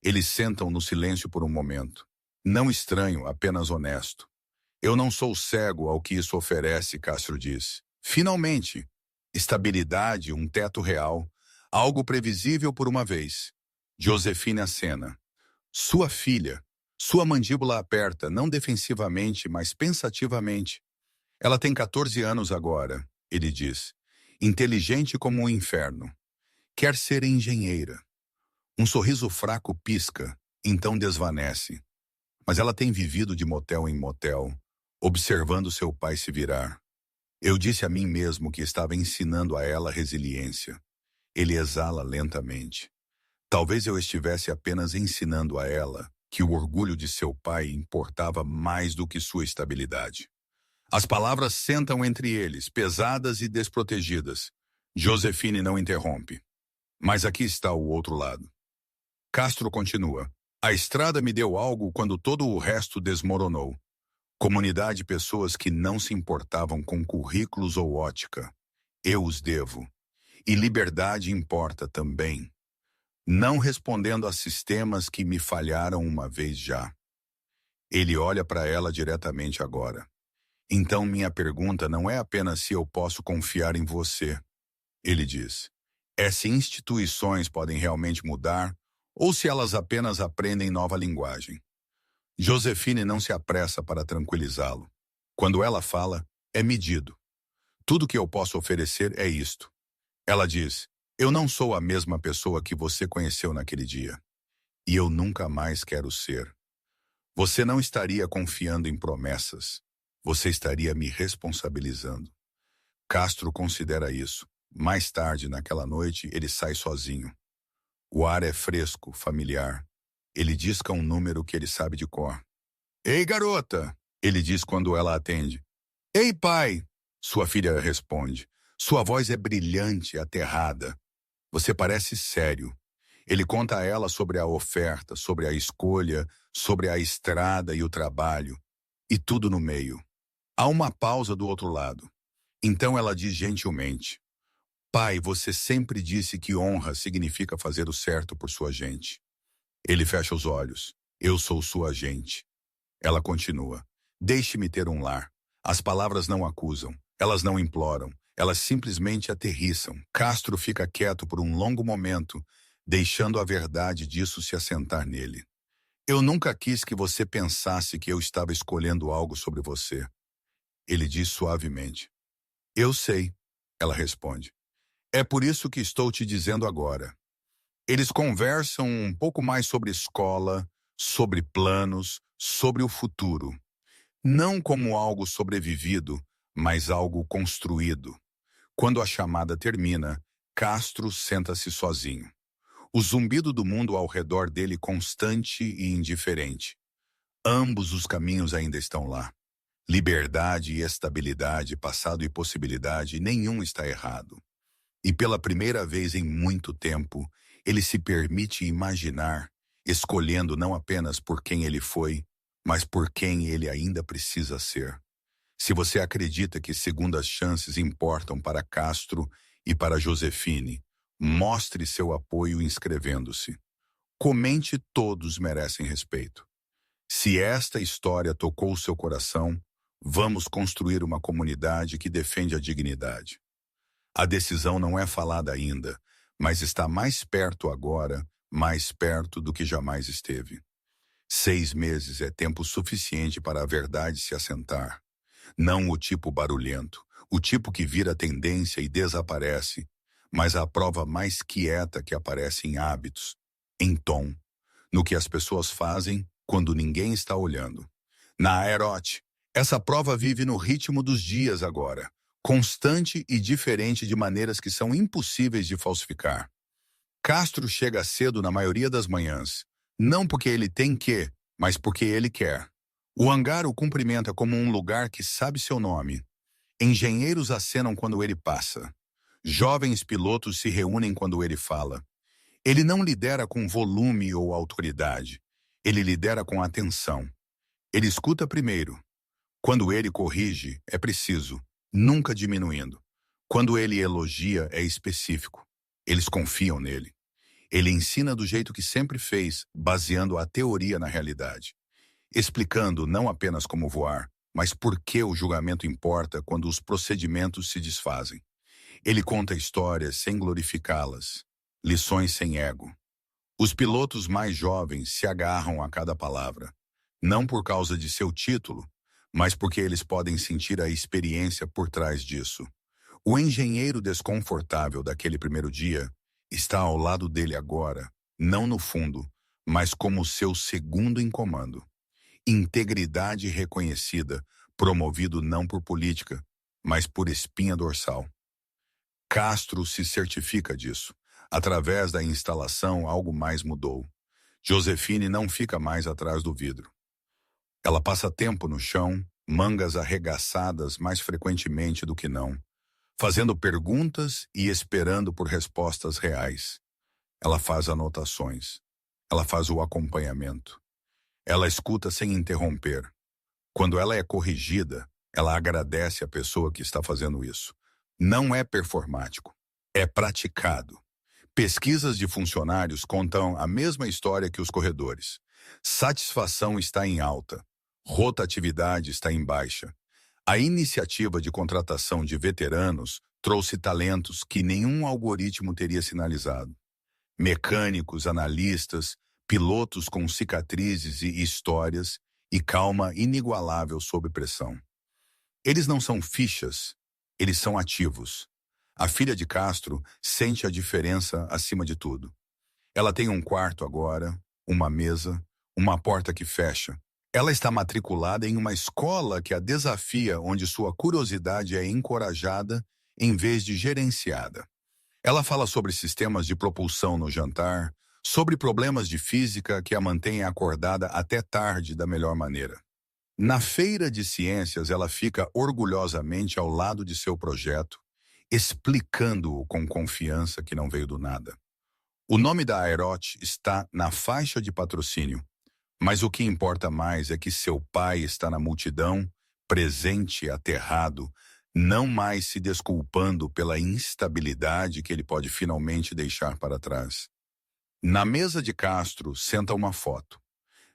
Eles sentam no silêncio por um momento. Não estranho, apenas honesto. Eu não sou cego ao que isso oferece, Castro diz. Finalmente, estabilidade, um teto real, Algo previsível por uma vez. Josefine acena. Sua filha. Sua mandíbula aperta, não defensivamente, mas pensativamente. Ela tem 14 anos agora, ele diz. Inteligente como um inferno. Quer ser engenheira. Um sorriso fraco pisca, então desvanece. Mas ela tem vivido de motel em motel, observando seu pai se virar. Eu disse a mim mesmo que estava ensinando a ela resiliência. Ele exala lentamente. Talvez eu estivesse apenas ensinando a ela que o orgulho de seu pai importava mais do que sua estabilidade. As palavras sentam entre eles, pesadas e desprotegidas. Josefine não interrompe. Mas aqui está o outro lado. Castro continua. A estrada me deu algo quando todo o resto desmoronou. Comunidade de pessoas que não se importavam com currículos ou ótica. Eu os devo. E liberdade importa também. Não respondendo a sistemas que me falharam uma vez já. Ele olha para ela diretamente agora. Então minha pergunta não é apenas se eu posso confiar em você. Ele diz. É se instituições podem realmente mudar ou se elas apenas aprendem nova linguagem. Josefine não se apressa para tranquilizá-lo. Quando ela fala, é medido. Tudo que eu posso oferecer é isto. Ela diz, eu não sou a mesma pessoa que você conheceu naquele dia. E eu nunca mais quero ser. Você não estaria confiando em promessas. Você estaria me responsabilizando. Castro considera isso. Mais tarde, naquela noite, ele sai sozinho. O ar é fresco, familiar. Ele disca um número que ele sabe de cor. Ei, garota! Ele diz quando ela atende. Ei, pai! Sua filha responde. Sua voz é brilhante, aterrada. Você parece sério. Ele conta a ela sobre a oferta, sobre a escolha, sobre a estrada e o trabalho. E tudo no meio. Há uma pausa do outro lado. Então ela diz gentilmente. Pai, você sempre disse que honra significa fazer o certo por sua gente. Ele fecha os olhos. Eu sou sua gente. Ela continua. Deixe-me ter um lar. As palavras não acusam. Elas não imploram. Elas simplesmente aterrissam. Castro fica quieto por um longo momento, deixando a verdade disso se assentar nele. Eu nunca quis que você pensasse que eu estava escolhendo algo sobre você. Ele diz suavemente. Eu sei, ela responde. É por isso que estou te dizendo agora. Eles conversam um pouco mais sobre escola, sobre planos, sobre o futuro. Não como algo sobrevivido, mas algo construído. Quando a chamada termina, Castro senta-se sozinho. O zumbido do mundo ao redor dele constante e indiferente. Ambos os caminhos ainda estão lá. Liberdade e estabilidade, passado e possibilidade, nenhum está errado. E pela primeira vez em muito tempo, ele se permite imaginar, escolhendo não apenas por quem ele foi, mas por quem ele ainda precisa ser. Se você acredita que segundas chances importam para Castro e para Josefine, mostre seu apoio inscrevendo-se. Comente todos merecem respeito. Se esta história tocou seu coração, vamos construir uma comunidade que defende a dignidade. A decisão não é falada ainda, mas está mais perto agora, mais perto do que jamais esteve. 6 meses é tempo suficiente para a verdade se assentar. Não o tipo barulhento, o tipo que vira tendência e desaparece, mas a prova mais quieta que aparece em hábitos, em tom, no que as pessoas fazem quando ninguém está olhando. Na Aerote, essa prova vive no ritmo dos dias agora, constante e diferente de maneiras que são impossíveis de falsificar. Castro chega cedo na maioria das manhãs, não porque ele tem que, mas porque ele quer. O hangar o cumprimenta como um lugar que sabe seu nome. Engenheiros acenam quando ele passa. Jovens pilotos se reúnem quando ele fala. Ele não lidera com volume ou autoridade. Ele lidera com atenção. Ele escuta primeiro. Quando ele corrige, é preciso, nunca diminuindo. Quando ele elogia, é específico. Eles confiam nele. Ele ensina do jeito que sempre fez, baseando a teoria na realidade. Explicando não apenas como voar, mas por que o julgamento importa quando os procedimentos se desfazem. Ele conta histórias sem glorificá-las. lições sem ego. Os pilotos mais jovens se agarram a cada palavra, não por causa de seu título, mas porque eles podem sentir a experiência por trás disso. O engenheiro desconfortável daquele primeiro dia está ao lado dele agora, não no fundo, mas como seu segundo em comando. Integridade reconhecida, promovido não por política, mas por espinha dorsal. Castro se certifica disso. Através da instalação, algo mais mudou. Josefine não fica mais atrás do vidro. Ela passa tempo no chão, mangas arregaçadas mais frequentemente do que não, fazendo perguntas e esperando por respostas reais. Ela faz anotações. Ela faz o acompanhamento. Ela escuta sem interromper. Quando ela é corrigida, ela agradece a pessoa que está fazendo isso. Não é performático, é praticado. Pesquisas de funcionários contam a mesma história que os corredores. Satisfação está em alta, rotatividade está em baixa. A iniciativa de contratação de veteranos trouxe talentos que nenhum algoritmo teria sinalizado. Mecânicos, analistas, pilotos com cicatrizes e histórias e calma inigualável sob pressão. Eles não são fichas, eles são ativos. A filha de Castro sente a diferença acima de tudo. Ela tem um quarto agora, uma mesa, uma porta que fecha. Ela está matriculada em uma escola que a desafia, onde sua curiosidade é encorajada em vez de gerenciada. Ela fala sobre sistemas de propulsão no jantar, sobre problemas de física que a mantêm acordada até tarde da melhor maneira. Na feira de ciências, ela fica orgulhosamente ao lado de seu projeto, explicando-o com confiança que não veio do nada. O nome da Aerot está na faixa de patrocínio, mas o que importa mais é que seu pai está na multidão, presente e aterrado, não mais se desculpando pela instabilidade que ele pode finalmente deixar para trás. Na mesa de Castro senta uma foto.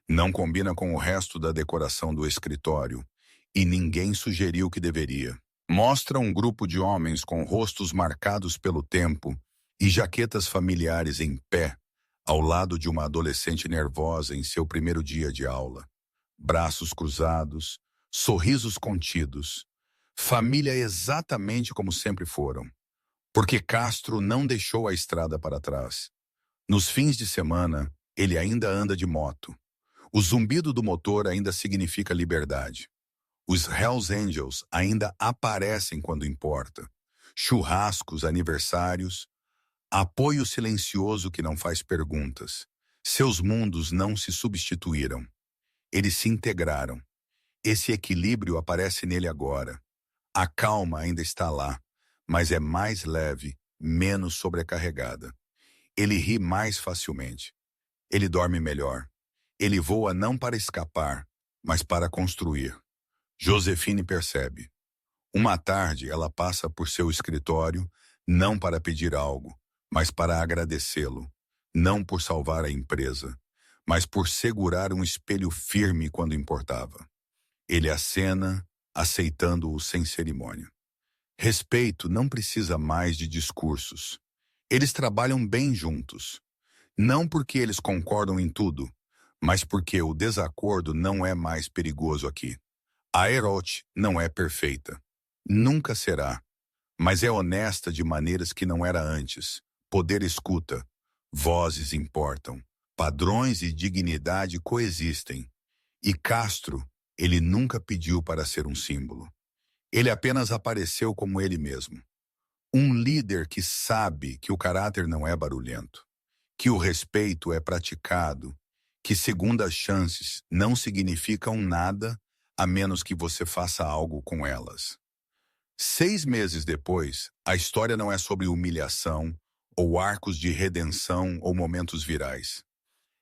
Não combina com o resto da decoração do escritório, e ninguém sugeriu que deveria. Mostra um grupo de homens com rostos marcados pelo tempo e jaquetas familiares em pé, ao lado de uma adolescente nervosa em seu primeiro dia de aula. Braços cruzados, sorrisos contidos. Família exatamente como sempre foram. Porque Castro não deixou a estrada para trás. Nos fins de semana, ele ainda anda de moto. O zumbido do motor ainda significa liberdade. Os Hells Angels ainda aparecem quando importa. Churrascos, aniversários, apoio silencioso que não faz perguntas. Seus mundos não se substituíram. Eles se integraram. Esse equilíbrio aparece nele agora. A calma ainda está lá, mas é mais leve, menos sobrecarregada. Ele ri mais facilmente. Ele dorme melhor. Ele voa não para escapar, mas para construir. Josefine percebe. Uma tarde, ela passa por seu escritório, não para pedir algo, mas para agradecê-lo. Não por salvar a empresa, mas por segurar um espelho firme quando importava. Ele acena, aceitando-o sem cerimônia. Respeito não precisa mais de discursos. Eles trabalham bem juntos. Não porque eles concordam em tudo, mas porque o desacordo não é mais perigoso aqui. A Aerot não é perfeita. Nunca será. Mas é honesta de maneiras que não era antes. Poder escuta. Vozes importam. Padrões e dignidade coexistem. E Castro, ele nunca pediu para ser um símbolo. Ele apenas apareceu como ele mesmo. Um líder que sabe que o caráter não é barulhento, que o respeito é praticado, que segundas chances não significam nada a menos que você faça algo com elas. 6 meses depois, a história não é sobre humilhação, ou arcos de redenção ou momentos virais.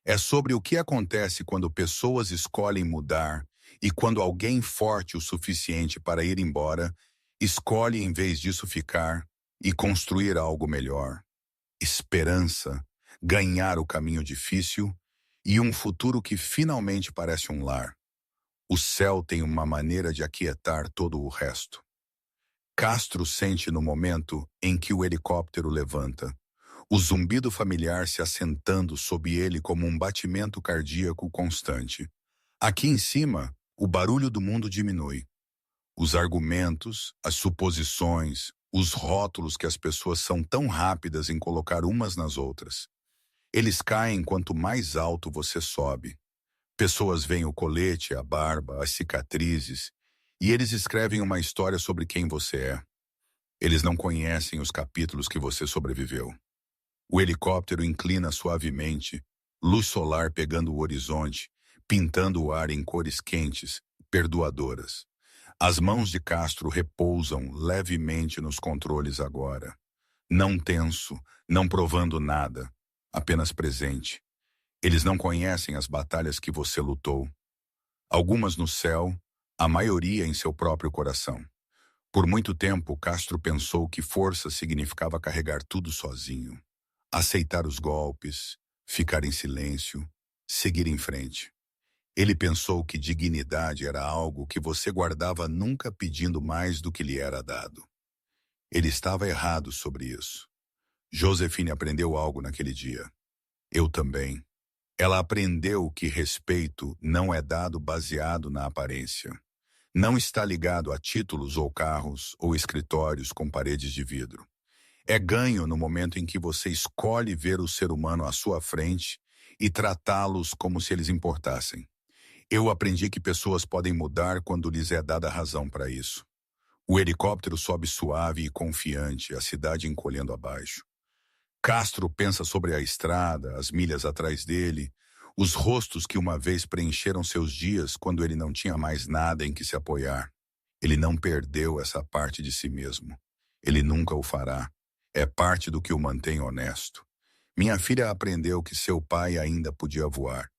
É sobre o que acontece quando pessoas escolhem mudar e quando alguém forte o suficiente para ir embora, escolhe em vez disso ficar e construir algo melhor. Esperança, ganhar o caminho difícil e um futuro que finalmente parece um lar. O céu tem uma maneira de aquietar todo o resto. Castro sente no momento em que o helicóptero levanta. o zumbido familiar se assentando sob ele como um batimento cardíaco constante. Aqui em cima, o barulho do mundo diminui. Os argumentos, as suposições, os rótulos que as pessoas são tão rápidas em colocar umas nas outras. Eles caem quanto mais alto você sobe. Pessoas veem o colete, a barba, as cicatrizes, e eles escrevem uma história sobre quem você é. Eles não conhecem os capítulos que você sobreviveu. O helicóptero inclina suavemente, luz solar pegando o horizonte, pintando o ar em cores quentes, perdoadoras. As mãos de Castro repousam levemente nos controles agora. Não tenso, não provando nada, apenas presente. Eles não conhecem as batalhas que você lutou. Algumas no céu, a maioria em seu próprio coração. Por muito tempo, Castro pensou que força significava carregar tudo sozinho. Aceitar os golpes, ficar em silêncio, seguir em frente. Ele pensou que dignidade era algo que você guardava nunca pedindo mais do que lhe era dado. Ele estava errado sobre isso. Josefine aprendeu algo naquele dia. Eu também. Ela aprendeu que respeito não é dado baseado na aparência. Não está ligado a títulos ou carros ou escritórios com paredes de vidro. É ganho no momento em que você escolhe ver o ser humano à sua frente e tratá-los como se eles importassem. Eu aprendi que pessoas podem mudar quando lhes é dada razão para isso. O helicóptero sobe suave e confiante, a cidade encolhendo abaixo. Castro pensa sobre a estrada, as milhas atrás dele, os rostos que uma vez preencheram seus dias quando ele não tinha mais nada em que se apoiar. Ele não perdeu essa parte de si mesmo. Ele nunca o fará. É parte do que o mantém honesto. Minha filha aprendeu que seu pai ainda podia voar.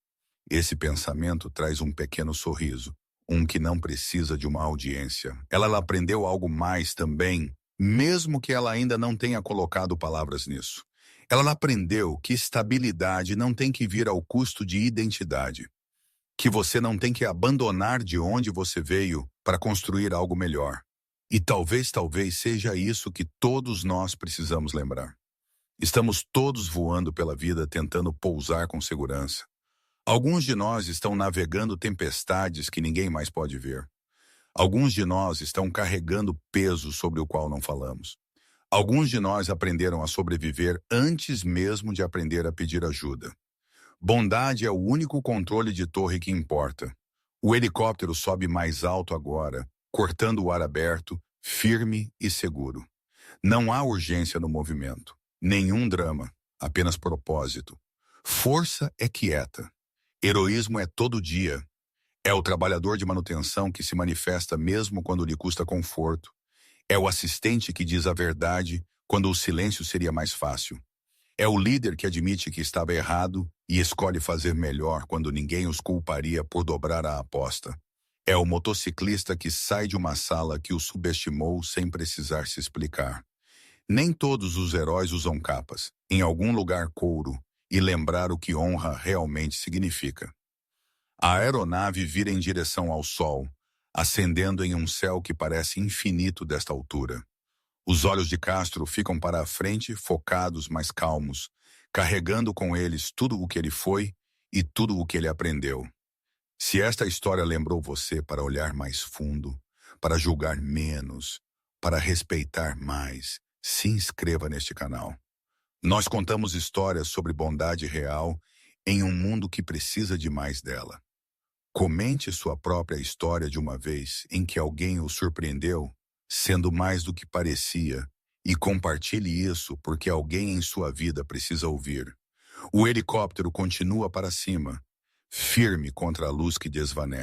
Esse pensamento traz um pequeno sorriso, um que não precisa de uma audiência. Ela aprendeu algo mais também, mesmo que ela ainda não tenha colocado palavras nisso. Ela aprendeu que estabilidade não tem que vir ao custo de identidade, que você não tem que abandonar de onde você veio para construir algo melhor. E talvez seja isso que todos nós precisamos lembrar. Estamos todos voando pela vida tentando pousar com segurança. Alguns de nós estão navegando tempestades que ninguém mais pode ver. Alguns de nós estão carregando peso sobre o qual não falamos. Alguns de nós aprenderam a sobreviver antes mesmo de aprender a pedir ajuda. Bondade é o único controle de torre que importa. O helicóptero sobe mais alto agora, cortando o ar aberto, firme e seguro. Não há urgência no movimento, nenhum drama, apenas propósito. Força é quieta. Heroísmo é todo dia. É o trabalhador de manutenção que se manifesta mesmo quando lhe custa conforto. É o assistente que diz a verdade quando o silêncio seria mais fácil. É o líder que admite que estava errado e escolhe fazer melhor quando ninguém os culparia por dobrar a aposta. É o motociclista que sai de uma sala que o subestimou sem precisar se explicar. Nem todos os heróis usam capas, em algum lugar couro, e lembrar o que honra realmente significa. A aeronave vira em direção ao sol, ascendendo em um céu que parece infinito desta altura. Os olhos de Castro ficam para a frente, focados, mas calmos, carregando com eles tudo o que ele foi e tudo o que ele aprendeu. Se esta história lembrou você para olhar mais fundo, para julgar menos, para respeitar mais, se inscreva neste canal. Nós contamos histórias sobre bondade real em um mundo que precisa de mais dela. Comente sua própria história de uma vez em que alguém o surpreendeu, sendo mais do que parecia, e compartilhe isso porque alguém em sua vida precisa ouvir. O helicóptero continua para cima, firme contra a luz que desvanece.